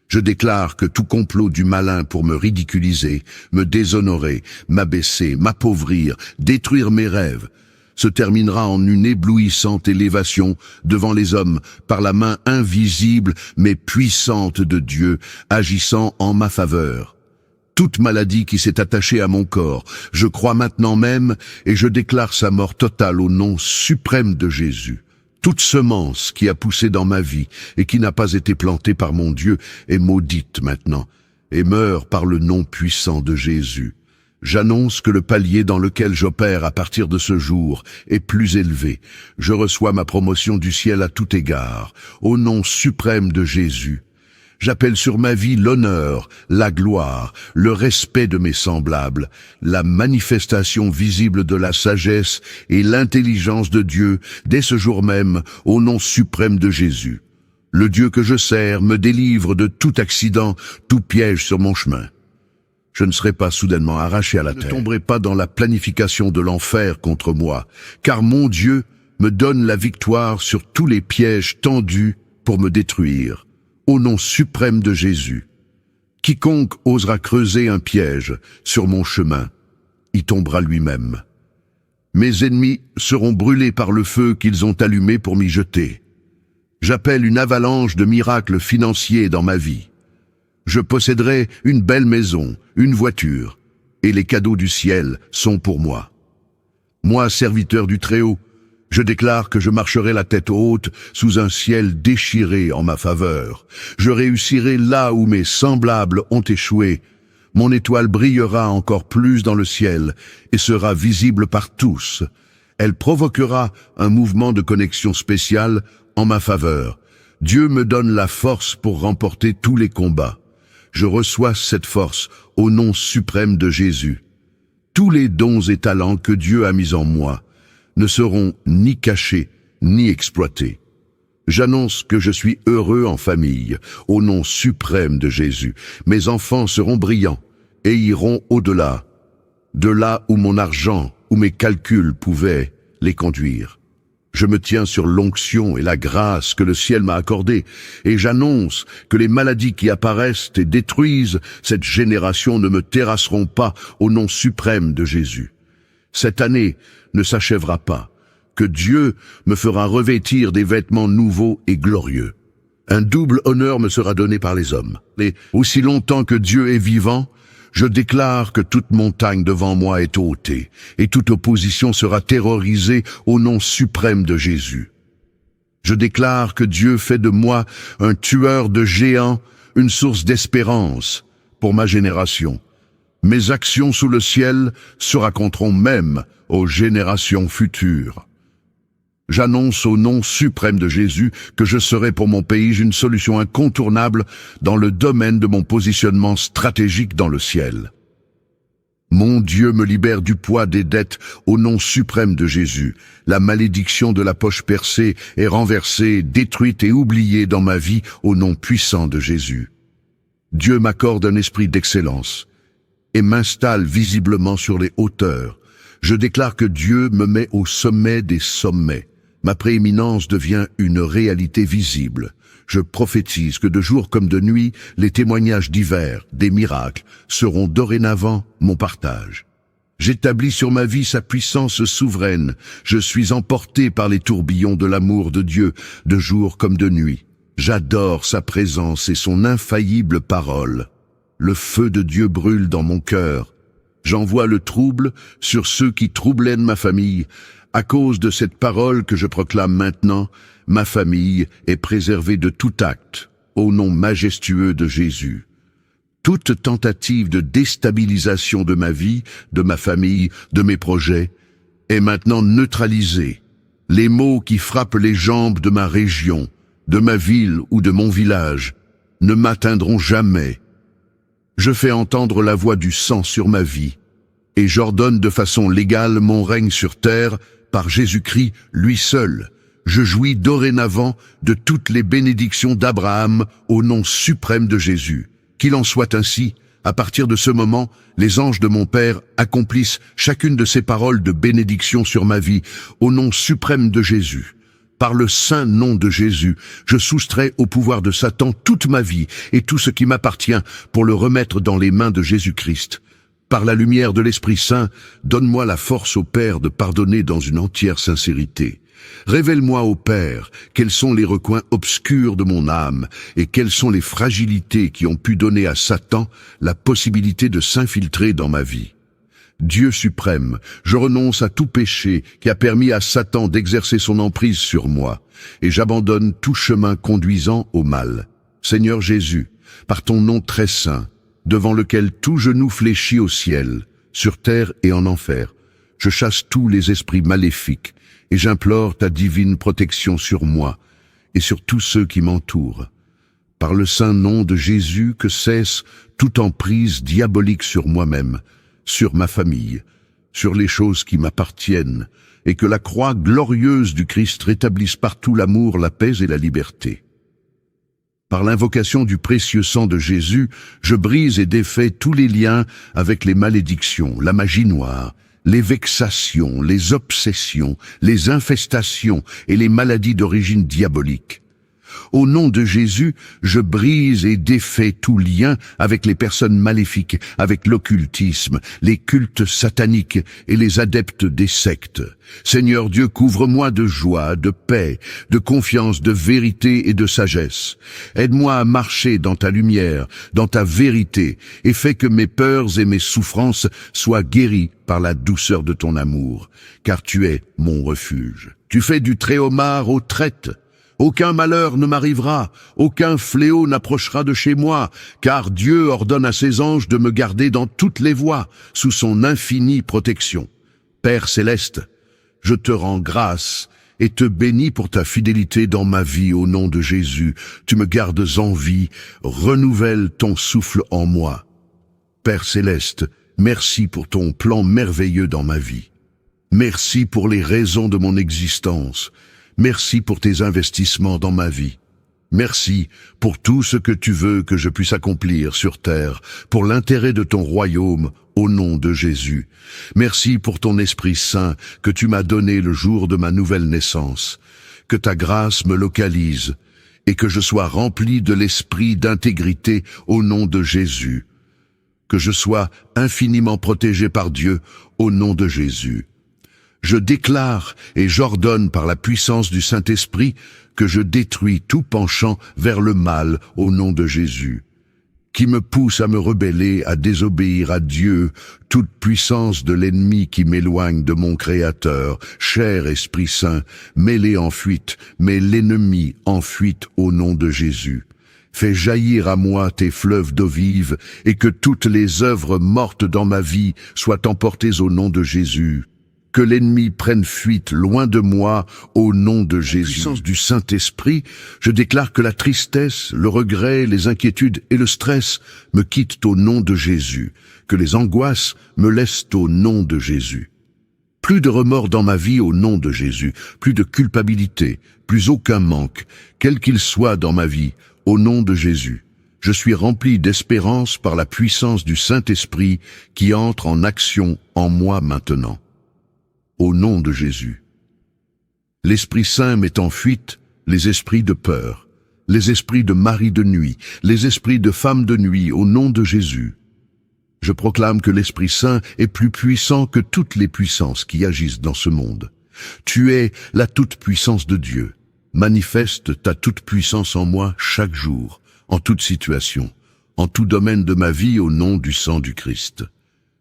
Je déclare que tout complot du malin pour me ridiculiser, me déshonorer, m'abaisser, m'appauvrir, détruire mes rêves, se terminera en une éblouissante élévation devant les hommes par la main invisible mais puissante de Dieu agissant en ma faveur. Toute maladie qui s'est attachée à mon corps, je crois maintenant même et je déclare sa mort totale au nom suprême de Jésus. Toute semence qui a poussé dans ma vie et qui n'a pas été plantée par mon Dieu est maudite maintenant et meurt par le nom puissant de Jésus. J'annonce que le palier dans lequel j'opère à partir de ce jour est plus élevé. Je reçois ma promotion du ciel à tout égard, au nom suprême de Jésus. J'appelle sur ma vie l'honneur, la gloire, le respect de mes semblables, la manifestation visible de la sagesse et l'intelligence de Dieu dès ce jour même, au nom suprême de Jésus. Le Dieu que je sers me délivre de tout accident, tout piège sur mon chemin. Je ne serai pas soudainement arraché à la terre. Je ne tomberai pas dans la planification de l'enfer contre moi, car mon Dieu me donne la victoire sur tous les pièges tendus pour me détruire. Au nom suprême de Jésus, quiconque osera creuser un piège sur mon chemin, y tombera lui-même. Mes ennemis seront brûlés par le feu qu'ils ont allumé pour m'y jeter. J'appelle une avalanche de miracles financiers dans ma vie. Je posséderai une belle maison, une voiture, et les cadeaux du ciel sont pour moi. Moi, serviteur du Très-Haut, je déclare que je marcherai la tête haute sous un ciel déchiré en ma faveur. Je réussirai là où mes semblables ont échoué. Mon étoile brillera encore plus dans le ciel et sera visible par tous. Elle provoquera un mouvement de connexion spécial en ma faveur. Dieu me donne la force pour remporter tous les combats. Je reçois cette force au nom suprême de Jésus. Tous les dons et talents que Dieu a mis en moi ne seront ni cachés, ni exploités. J'annonce que je suis heureux en famille, au nom suprême de Jésus. Mes enfants seront brillants et iront au-delà, de là où mon argent ou mes calculs pouvaient les conduire. Je me tiens sur l'onction et la grâce que le ciel m'a accordée, et j'annonce que les maladies qui apparaissent et détruisent cette génération ne me terrasseront pas au nom suprême de Jésus. Cette année ne s'achèvera pas, que Dieu me fera revêtir des vêtements nouveaux et glorieux. Un double honneur me sera donné par les hommes. Et aussi longtemps que Dieu est vivant, je déclare que toute montagne devant moi est ôtée, et toute opposition sera terrorisée au nom suprême de Jésus. Je déclare que Dieu fait de moi un tueur de géants, une source d'espérance pour ma génération. Mes actions sous le ciel se raconteront même aux générations futures. J'annonce au nom suprême de Jésus que je serai pour mon pays une solution incontournable dans le domaine de mon positionnement stratégique dans le ciel. Mon Dieu me libère du poids des dettes au nom suprême de Jésus. La malédiction de la poche percée est renversée, détruite et oubliée dans ma vie au nom puissant de Jésus. Dieu m'accorde un esprit d'excellence et m'installe visiblement sur les hauteurs. Je déclare que Dieu me met au sommet des sommets. Ma prééminence devient une réalité visible. Je prophétise que de jour comme de nuit, les témoignages divers, des miracles, seront dorénavant mon partage. J'établis sur ma vie sa puissance souveraine. Je suis emporté par les tourbillons de l'amour de Dieu, de jour comme de nuit. J'adore sa présence et son infaillible parole. Le feu de Dieu brûle dans mon cœur. J'envoie le trouble sur ceux qui troublaient ma famille. À cause de cette parole que je proclame maintenant, ma famille est préservée de tout acte, au nom majestueux de Jésus. Toute tentative de déstabilisation de ma vie, de ma famille, de mes projets, est maintenant neutralisée. Les maux qui frappent les jambes de ma région, de ma ville ou de mon village, ne m'atteindront jamais. Je fais entendre la voix du sang sur ma vie, et j'ordonne de façon légale mon règne sur terre par Jésus-Christ, lui seul. Je jouis dorénavant de toutes les bénédictions d'Abraham au nom suprême de Jésus. Qu'il en soit ainsi, à partir de ce moment, les anges de mon Père accomplissent chacune de ces paroles de bénédiction sur ma vie, au nom suprême de Jésus. Par le saint nom de Jésus, je soustrais au pouvoir de Satan toute ma vie et tout ce qui m'appartient pour le remettre dans les mains de Jésus-Christ. Par la lumière de l'Esprit Saint, donne-moi la force au Père de pardonner dans une entière sincérité. Révèle-moi, ô Père, quels sont les recoins obscurs de mon âme et quelles sont les fragilités qui ont pu donner à Satan la possibilité de s'infiltrer dans ma vie. Dieu suprême, je renonce à tout péché qui a permis à Satan d'exercer son emprise sur moi, et j'abandonne tout chemin conduisant au mal. Seigneur Jésus, par ton nom très saint, devant lequel tout genou fléchit au ciel, sur terre et en enfer, je chasse tous les esprits maléfiques, et j'implore ta divine protection sur moi et sur tous ceux qui m'entourent. Par le saint nom de Jésus, que cesse toute emprise diabolique sur moi-même, sur ma famille, sur les choses qui m'appartiennent, et que la croix glorieuse du Christ rétablisse partout l'amour, la paix et la liberté. Par l'invocation du précieux sang de Jésus, je brise et défais tous les liens avec les malédictions, la magie noire, les vexations, les obsessions, les infestations et les maladies d'origine diabolique. Au nom de Jésus, je brise et défais tout lien avec les personnes maléfiques, avec l'occultisme, les cultes sataniques et les adeptes des sectes. Seigneur Dieu, couvre-moi de joie, de paix, de confiance, de vérité et de sagesse. Aide-moi à marcher dans ta lumière, dans ta vérité, et fais que mes peurs et mes souffrances soient guéries par la douceur de ton amour, car tu es mon refuge. Tu fais du tréhomard aux traites. Aucun malheur ne m'arrivera, aucun fléau n'approchera de chez moi, car Dieu ordonne à ses anges de me garder dans toutes les voies, sous son infinie protection. Père céleste, je te rends grâce et te bénis pour ta fidélité dans ma vie au nom de Jésus. Tu me gardes en vie, renouvelle ton souffle en moi. Père céleste, merci pour ton plan merveilleux dans ma vie. Merci pour les raisons de mon existence. Merci pour tes investissements dans ma vie. Merci pour tout ce que tu veux que je puisse accomplir sur terre, pour l'intérêt de ton royaume, au nom de Jésus. Merci pour ton Esprit Saint que tu m'as donné le jour de ma nouvelle naissance. Que ta grâce me localise et que je sois rempli de l'esprit d'intégrité au nom de Jésus. Que je sois infiniment protégé par Dieu au nom de Jésus. Je déclare et j'ordonne par la puissance du Saint-Esprit que je détruis tout penchant vers le mal au nom de Jésus, qui me pousse à me rebeller, à désobéir à Dieu, toute puissance de l'ennemi qui m'éloigne de mon Créateur, cher Esprit Saint, mets-les en fuite, mets l'ennemi en fuite au nom de Jésus. Fais jaillir à moi tes fleuves d'eau vive et que toutes les œuvres mortes dans ma vie soient emportées au nom de Jésus. Que l'ennemi prenne fuite loin de moi au nom de Jésus. Puissance du Saint-Esprit, je déclare que la tristesse, le regret, les inquiétudes et le stress me quittent au nom de Jésus, que les angoisses me laissent au nom de Jésus. Plus de remords dans ma vie au nom de Jésus, plus de culpabilité, plus aucun manque, quel qu'il soit dans ma vie, au nom de Jésus. Je suis rempli d'espérance par la puissance du Saint-Esprit qui entre en action en moi maintenant. Au nom de Jésus. L'Esprit Saint met en fuite les esprits de peur, les esprits de mari de nuit, les esprits de femme de nuit, au nom de Jésus. Je proclame que l'Esprit Saint est plus puissant que toutes les puissances qui agissent dans ce monde. Tu es la toute-puissance de Dieu. Manifeste ta toute-puissance en moi chaque jour, en toute situation, en tout domaine de ma vie au nom du sang du Christ.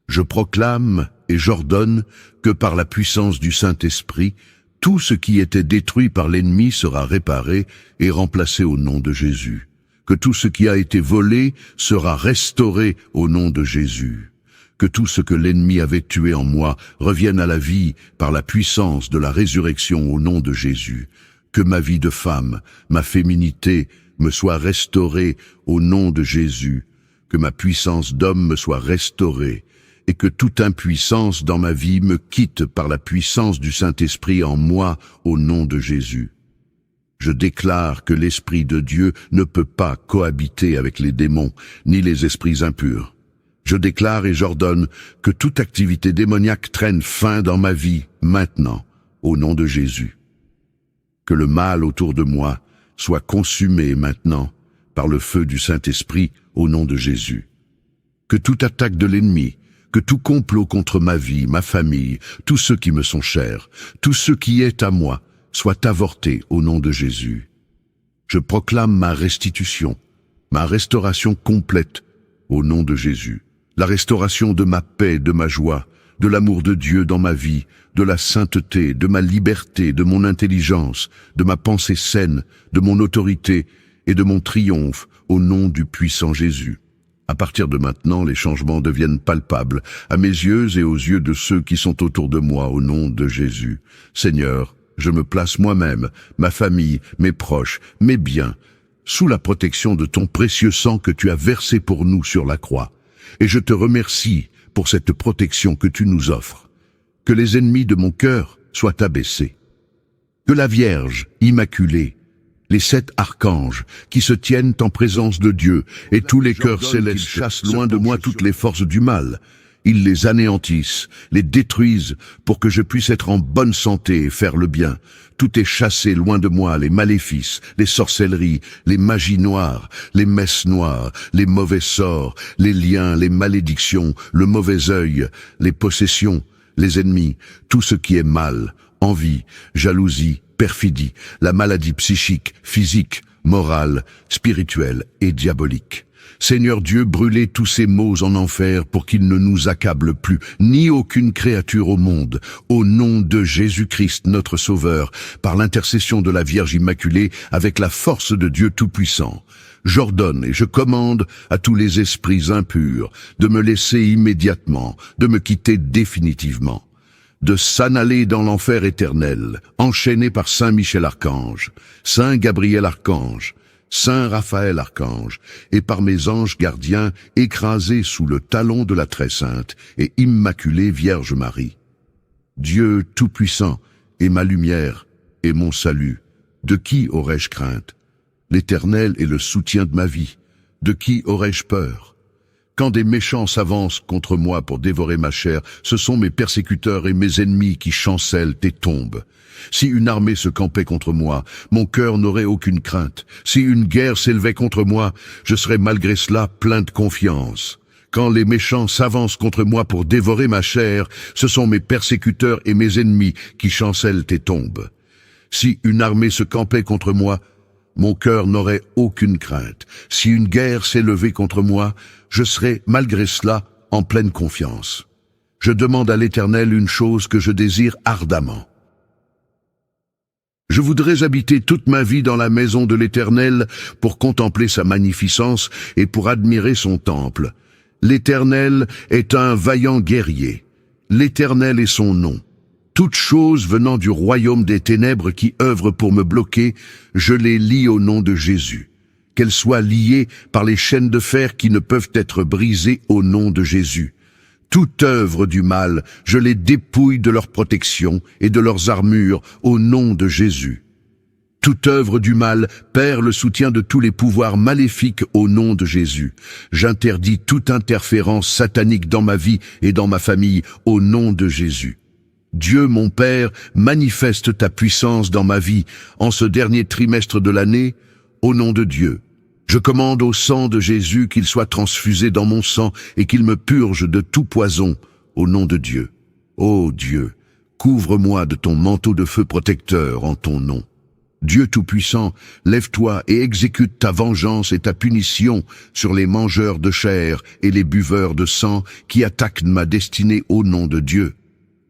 Je proclame et j'ordonne que par la puissance du Saint-Esprit, tout ce qui était détruit par l'ennemi sera réparé et remplacé au nom de Jésus. Que tout ce qui a été volé sera restauré au nom de Jésus. Que tout ce que l'ennemi avait tué en moi revienne à la vie par la puissance de la résurrection au nom de Jésus. Que ma vie de femme, ma féminité me soit restaurée au nom de Jésus. Que ma puissance d'homme me soit restaurée. Et que toute impuissance dans ma vie me quitte par la puissance du Saint-Esprit en moi, au nom de Jésus. Je déclare que l'Esprit de Dieu ne peut pas cohabiter avec les démons, ni les esprits impurs. Je déclare et j'ordonne que toute activité démoniaque traîne fin dans ma vie, maintenant, au nom de Jésus. Que le mal autour de moi soit consumé maintenant, par le feu du Saint-Esprit, au nom de Jésus. Que toute attaque de l'ennemi, que tout complot contre ma vie, ma famille, tous ceux qui me sont chers, tout ce qui est à moi, soit avorté au nom de Jésus. Je proclame ma restitution, ma restauration complète au nom de Jésus, la restauration de ma paix, de ma joie, de l'amour de Dieu dans ma vie, de la sainteté, de ma liberté, de mon intelligence, de ma pensée saine, de mon autorité et de mon triomphe, au nom du puissant Jésus. À partir de maintenant, les changements deviennent palpables à mes yeux et aux yeux de ceux qui sont autour de moi au nom de Jésus. Seigneur, je me place moi-même, ma famille, mes proches, mes biens, sous la protection de ton précieux sang que tu as versé pour nous sur la croix. Et je te remercie pour cette protection que tu nous offres. Que les ennemis de mon cœur soient abaissés. Que la Vierge immaculée, les 7 archanges qui se tiennent en présence de Dieu et tous les cœurs célestes chassent loin de moi toutes les forces du mal. Ils les anéantissent, les détruisent pour que je puisse être en bonne santé et faire le bien. Tout est chassé loin de moi, les maléfices, les sorcelleries, les magies noires, les messes noires, les mauvais sorts, les liens, les malédictions, le mauvais œil, les possessions, les ennemis, tout ce qui est mal, envie, jalousie, perfidie, la maladie psychique, physique, morale, spirituelle et diabolique. Seigneur Dieu, brûlez tous ces maux en enfer pour qu'ils ne nous accablent plus, ni aucune créature au monde. Au nom de Jésus-Christ, notre Sauveur, par l'intercession de la Vierge Immaculée, avec la force de Dieu Tout-Puissant, j'ordonne et je commande à tous les esprits impurs de me laisser immédiatement, de me quitter définitivement, de s'en aller dans l'enfer éternel, enchaîné par Saint Michel Archange, Saint Gabriel Archange, Saint Raphaël Archange, et par mes anges gardiens écrasés sous le talon de la très sainte et immaculée Vierge Marie. Dieu Tout-Puissant est ma lumière et mon salut. De qui aurais-je crainte? L'Éternel est le soutien de ma vie. De qui aurais-je peur? Quand des méchants s'avancent contre moi pour dévorer ma chair, ce sont mes persécuteurs et mes ennemis qui chancellent et tombent. Si une armée se campait contre moi, mon cœur n'aurait aucune crainte. Si une guerre s'élevait contre moi, je serais malgré cela plein de confiance. Quand les méchants s'avancent contre moi pour dévorer ma chair, ce sont mes persécuteurs et mes ennemis qui chancellent et tombent. Si une armée se campait contre moi, mon cœur n'aurait aucune crainte. Si une guerre s'est levée contre moi, je serai, malgré cela, en pleine confiance. Je demande à l'Éternel une chose que je désire ardemment. Je voudrais habiter toute ma vie dans la maison de l'Éternel pour contempler sa magnificence et pour admirer son temple. L'Éternel est un vaillant guerrier. L'Éternel est son nom. Toutes choses venant du royaume des ténèbres qui œuvrent pour me bloquer, je les lie au nom de Jésus. Qu'elles soient liées par les chaînes de fer qui ne peuvent être brisées au nom de Jésus. Toute œuvre du mal, je les dépouille de leur protection et de leurs armures au nom de Jésus. Toute œuvre du mal perd le soutien de tous les pouvoirs maléfiques au nom de Jésus. J'interdis toute interférence satanique dans ma vie et dans ma famille au nom de Jésus. Dieu, mon Père, manifeste ta puissance dans ma vie en ce dernier trimestre de l'année, au nom de Dieu. Je commande au sang de Jésus qu'il soit transfusé dans mon sang et qu'il me purge de tout poison, au nom de Dieu. Ô Dieu, couvre-moi de ton manteau de feu protecteur en ton nom. Dieu Tout-Puissant, lève-toi et exécute ta vengeance et ta punition sur les mangeurs de chair et les buveurs de sang qui attaquent ma destinée au nom de Dieu.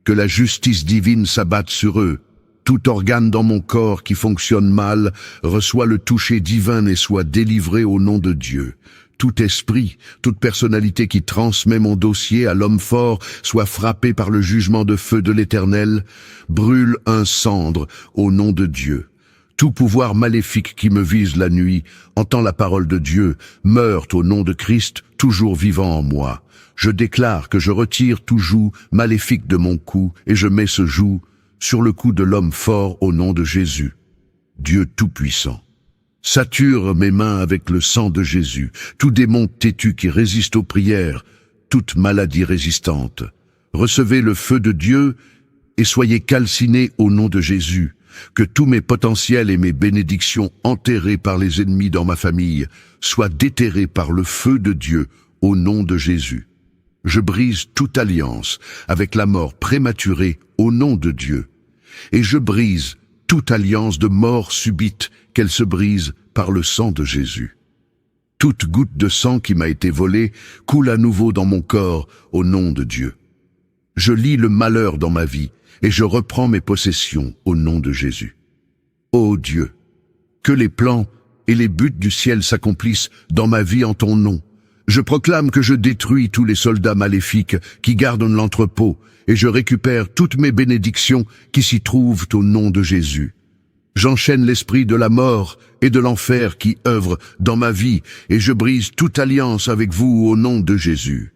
Que la justice divine s'abatte sur eux. Tout organe dans mon corps qui fonctionne mal reçoit le toucher divin et soit délivré au nom de Dieu. Tout esprit, toute personnalité qui transmet mon dossier à l'homme fort soit frappé par le jugement de feu de l'Éternel, brûle un cendre au nom de Dieu. Tout pouvoir maléfique qui me vise la nuit, entend la parole de Dieu, meurt au nom de Christ, toujours vivant en moi. Je déclare que je retire tout joug maléfique de mon cou et je mets ce joug sur le cou de l'homme fort au nom de Jésus. Dieu Tout-Puissant, sature mes mains avec le sang de Jésus, tout démon têtu qui résiste aux prières, toute maladie résistante. Recevez le feu de Dieu et soyez calcinés au nom de Jésus. Que tous mes potentiels et mes bénédictions enterrés par les ennemis dans ma famille soient déterrés par le feu de Dieu au nom de Jésus. Je brise toute alliance avec la mort prématurée au nom de Dieu. Et je brise toute alliance de mort subite, qu'elle se brise par le sang de Jésus. Toute goutte de sang qui m'a été volée coule à nouveau dans mon corps au nom de Dieu. Je lis le malheur dans ma vie et je reprends mes possessions au nom de Jésus. Ô Dieu, que les plans et les buts du ciel s'accomplissent dans ma vie en ton nom. Je proclame que je détruis tous les soldats maléfiques qui gardent l'entrepôt et je récupère toutes mes bénédictions qui s'y trouvent au nom de Jésus. J'enchaîne l'esprit de la mort et de l'enfer qui œuvre dans ma vie et je brise toute alliance avec vous au nom de Jésus.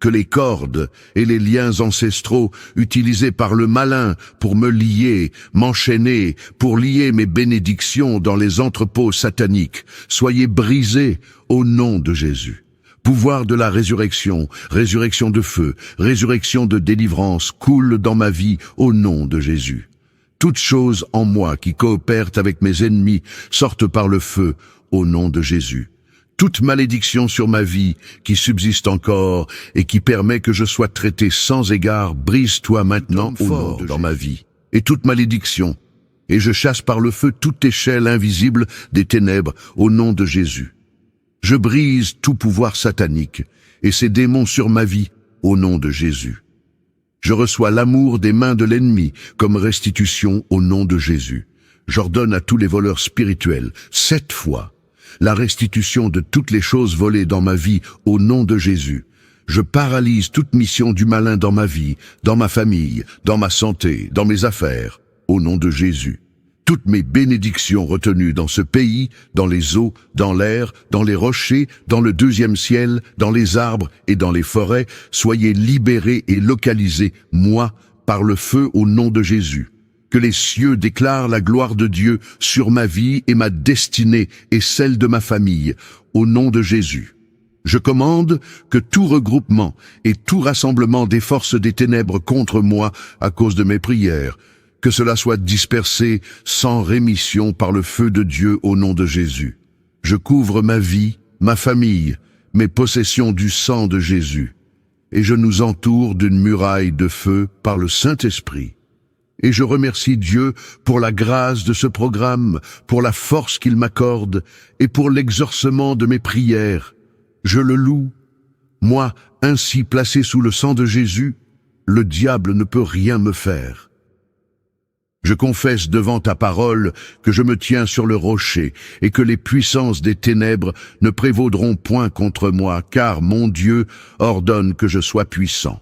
Que les cordes et les liens ancestraux utilisés par le malin pour me lier, m'enchaîner, pour lier mes bénédictions dans les entrepôts sataniques, soyez brisés au nom de Jésus. Pouvoir de la résurrection, résurrection de feu, résurrection de délivrance coule dans ma vie au nom de Jésus. Toutes choses en moi qui coopèrent avec mes ennemis sortent par le feu au nom de Jésus. Toute malédiction sur ma vie qui subsiste encore et qui permet que je sois traité sans égard, brise-toi maintenant au nom dans ma vie. Et toute malédiction, et je chasse par le feu toute échelle invisible des ténèbres au nom de Jésus. Je brise tout pouvoir satanique et ses démons sur ma vie au nom de Jésus. Je reçois l'amour des mains de l'ennemi comme restitution au nom de Jésus. J'ordonne à tous les voleurs spirituels 7 fois la restitution de toutes les choses volées dans ma vie au nom de Jésus. Je paralyse toute mission du malin dans ma vie, dans ma famille, dans ma santé, dans mes affaires, au nom de Jésus. Toutes mes bénédictions retenues dans ce pays, dans les eaux, dans l'air, dans les rochers, dans le 2e ciel, dans les arbres et dans les forêts, soyez libérées et localisées, moi, par le feu au nom de Jésus. Que les cieux déclarent la gloire de Dieu sur ma vie et ma destinée et celle de ma famille, au nom de Jésus. Je commande que tout regroupement et tout rassemblement des forces des ténèbres contre moi à cause de mes prières, que cela soit dispersé sans rémission par le feu de Dieu au nom de Jésus. Je couvre ma vie, ma famille, mes possessions du sang de Jésus, et je nous entoure d'une muraille de feu par le Saint-Esprit. Et je remercie Dieu pour la grâce de ce programme, pour la force qu'il m'accorde et pour l'exaucement de mes prières. Je le loue. Moi, ainsi placé sous le sang de Jésus, le diable ne peut rien me faire. Je confesse devant ta parole que je me tiens sur le rocher et que les puissances des ténèbres ne prévaudront point contre moi, car mon Dieu ordonne que je sois puissant.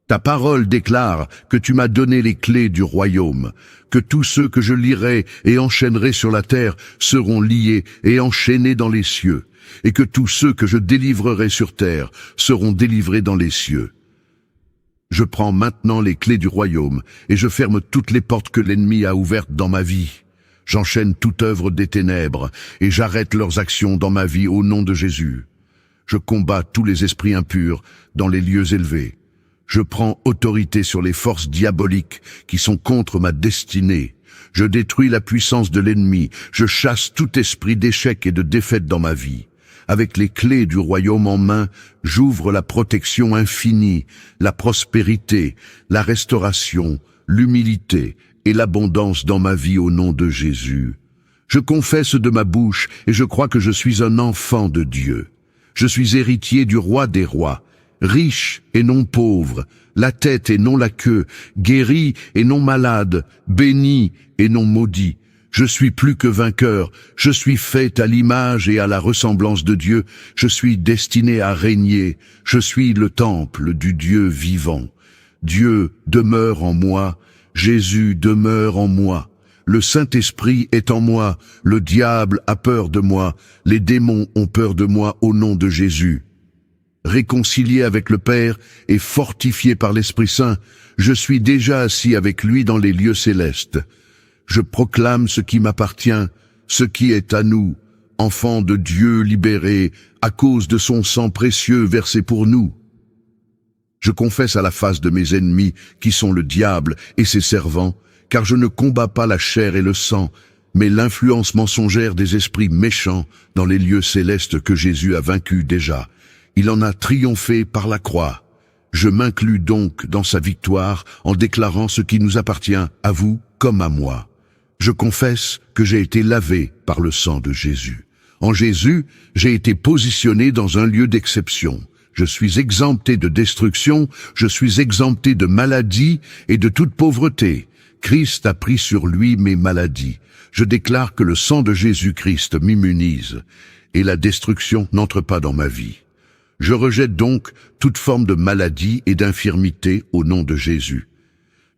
Ta parole déclare que tu m'as donné les clés du royaume, que tous ceux que je lierai et enchaînerai sur la terre seront liés et enchaînés dans les cieux, et que tous ceux que je délivrerai sur terre seront délivrés dans les cieux. Je prends maintenant les clés du royaume et je ferme toutes les portes que l'ennemi a ouvertes dans ma vie. J'enchaîne toute œuvre des ténèbres et j'arrête leurs actions dans ma vie au nom de Jésus. Je combats tous les esprits impurs dans les lieux élevés. Je prends autorité sur les forces diaboliques qui sont contre ma destinée. Je détruis la puissance de l'ennemi. Je chasse tout esprit d'échec et de défaite dans ma vie. Avec les clés du royaume en main, j'ouvre la protection infinie, la prospérité, la restauration, l'humilité et l'abondance dans ma vie au nom de Jésus. Je confesse de ma bouche et je crois que je suis un enfant de Dieu. Je suis héritier du roi des rois. Riche et non pauvre, la tête et non la queue, guéri et non malade, béni et non maudit. Je suis plus que vainqueur, je suis fait à l'image et à la ressemblance de Dieu, je suis destiné à régner, je suis le temple du Dieu vivant. Dieu demeure en moi, Jésus demeure en moi. Le Saint-Esprit est en moi, le diable a peur de moi, les démons ont peur de moi au nom de Jésus. Réconcilié avec le Père et fortifié par l'Esprit Saint, je suis déjà assis avec lui dans les lieux célestes. Je proclame ce qui m'appartient, ce qui est à nous, enfants de Dieu libérés à cause de son sang précieux versé pour nous. Je confesse à la face de mes ennemis qui sont le diable et ses servants, car je ne combats pas la chair et le sang, mais l'influence mensongère des esprits méchants dans les lieux célestes que Jésus a vaincus déjà. Il en a triomphé par la croix. Je m'inclus donc dans sa victoire en déclarant ce qui nous appartient, à vous comme à moi. Je confesse que j'ai été lavé par le sang de Jésus. En Jésus, j'ai été positionné dans un lieu d'exception. Je suis exempté de destruction, je suis exempté de maladie et de toute pauvreté. Christ a pris sur lui mes maladies. Je déclare que le sang de Jésus-Christ m'immunise et la destruction n'entre pas dans ma vie. Je rejette donc toute forme de maladie et d'infirmité au nom de Jésus.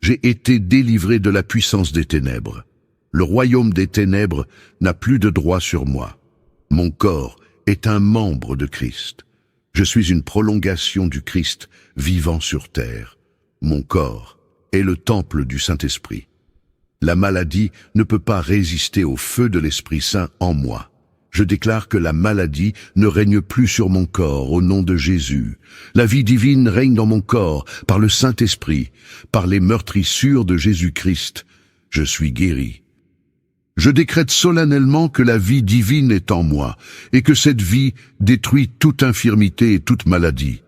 J'ai été délivré de la puissance des ténèbres. Le royaume des ténèbres n'a plus de droit sur moi. Mon corps est un membre de Christ. Je suis une prolongation du Christ vivant sur terre. Mon corps est le temple du Saint-Esprit. La maladie ne peut pas résister au feu de l'Esprit Saint en moi. Je déclare que la maladie ne règne plus sur mon corps au nom de Jésus. La vie divine règne dans mon corps par le Saint-Esprit, par les meurtrissures de Jésus-Christ. Je suis guéri. Je décrète solennellement que la vie divine est en moi et que cette vie détruit toute infirmité et toute maladie.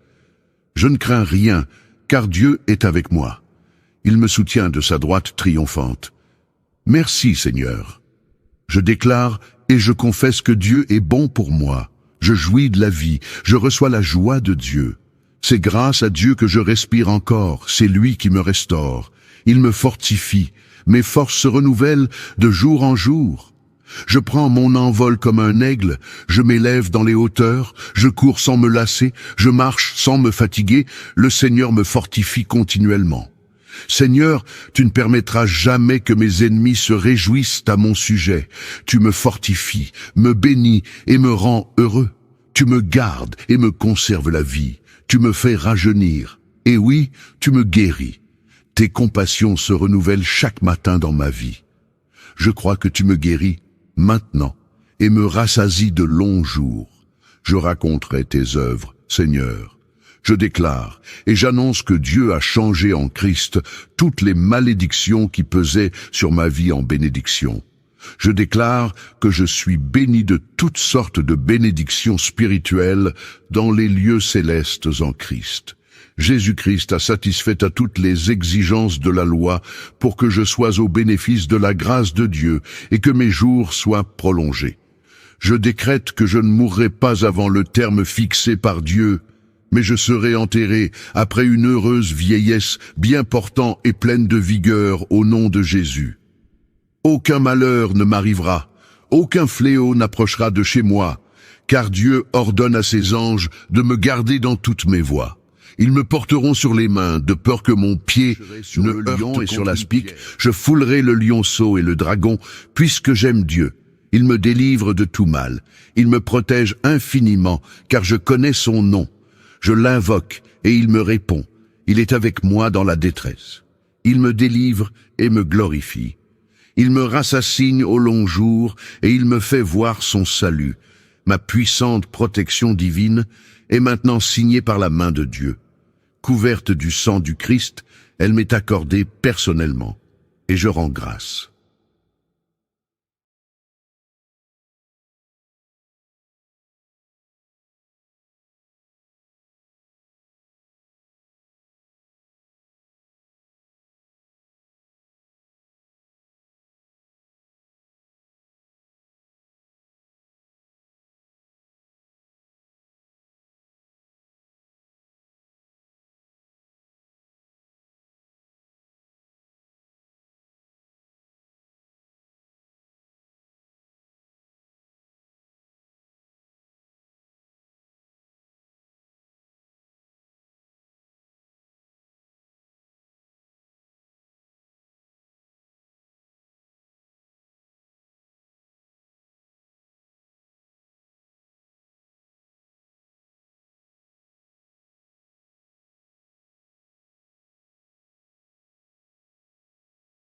Je ne crains rien, car Dieu est avec moi. Il me soutient de sa droite triomphante. Merci, Seigneur. Je déclare et je confesse que Dieu est bon pour moi. Je jouis de la vie, je reçois la joie de Dieu. C'est grâce à Dieu que je respire encore, c'est lui qui me restaure. Il me fortifie, mes forces se renouvellent de jour en jour. Je prends mon envol comme un aigle, je m'élève dans les hauteurs, je cours sans me lasser, je marche sans me fatiguer, le Seigneur me fortifie continuellement. Seigneur, tu ne permettras jamais que mes ennemis se réjouissent à mon sujet. Tu me fortifies, me bénis et me rends heureux. Tu me gardes et me conserves la vie. Tu me fais rajeunir. Et oui, tu me guéris. Tes compassions se renouvellent chaque matin dans ma vie. Je crois que tu me guéris maintenant et me rassasies de longs jours. Je raconterai tes œuvres, Seigneur. Je déclare et j'annonce que Dieu a changé en Christ toutes les malédictions qui pesaient sur ma vie en bénédiction. Je déclare que je suis béni de toutes sortes de bénédictions spirituelles dans les lieux célestes en Christ. Jésus-Christ a satisfait à toutes les exigences de la loi pour que je sois au bénéfice de la grâce de Dieu et que mes jours soient prolongés. Je décrète que je ne mourrai pas avant le terme fixé par Dieu, mais je serai enterré après une heureuse vieillesse bien portant et pleine de vigueur au nom de Jésus. Aucun malheur ne m'arrivera, aucun fléau n'approchera de chez moi, car Dieu ordonne à ses anges de me garder dans toutes mes voies. Ils me porteront sur les mains, de peur que mon pied ne heurte et sur la spique. Je foulerai le lionceau et le dragon, puisque j'aime Dieu. Il me délivre de tout mal. Il me protège infiniment, car je connais son nom. Je l'invoque et il me répond. Il est avec moi dans la détresse. Il me délivre et me glorifie. Il me rassassigne au long jour et il me fait voir son salut. Ma puissante protection divine est maintenant signée par la main de Dieu. Couverte du sang du Christ, elle m'est accordée personnellement et je rends grâce.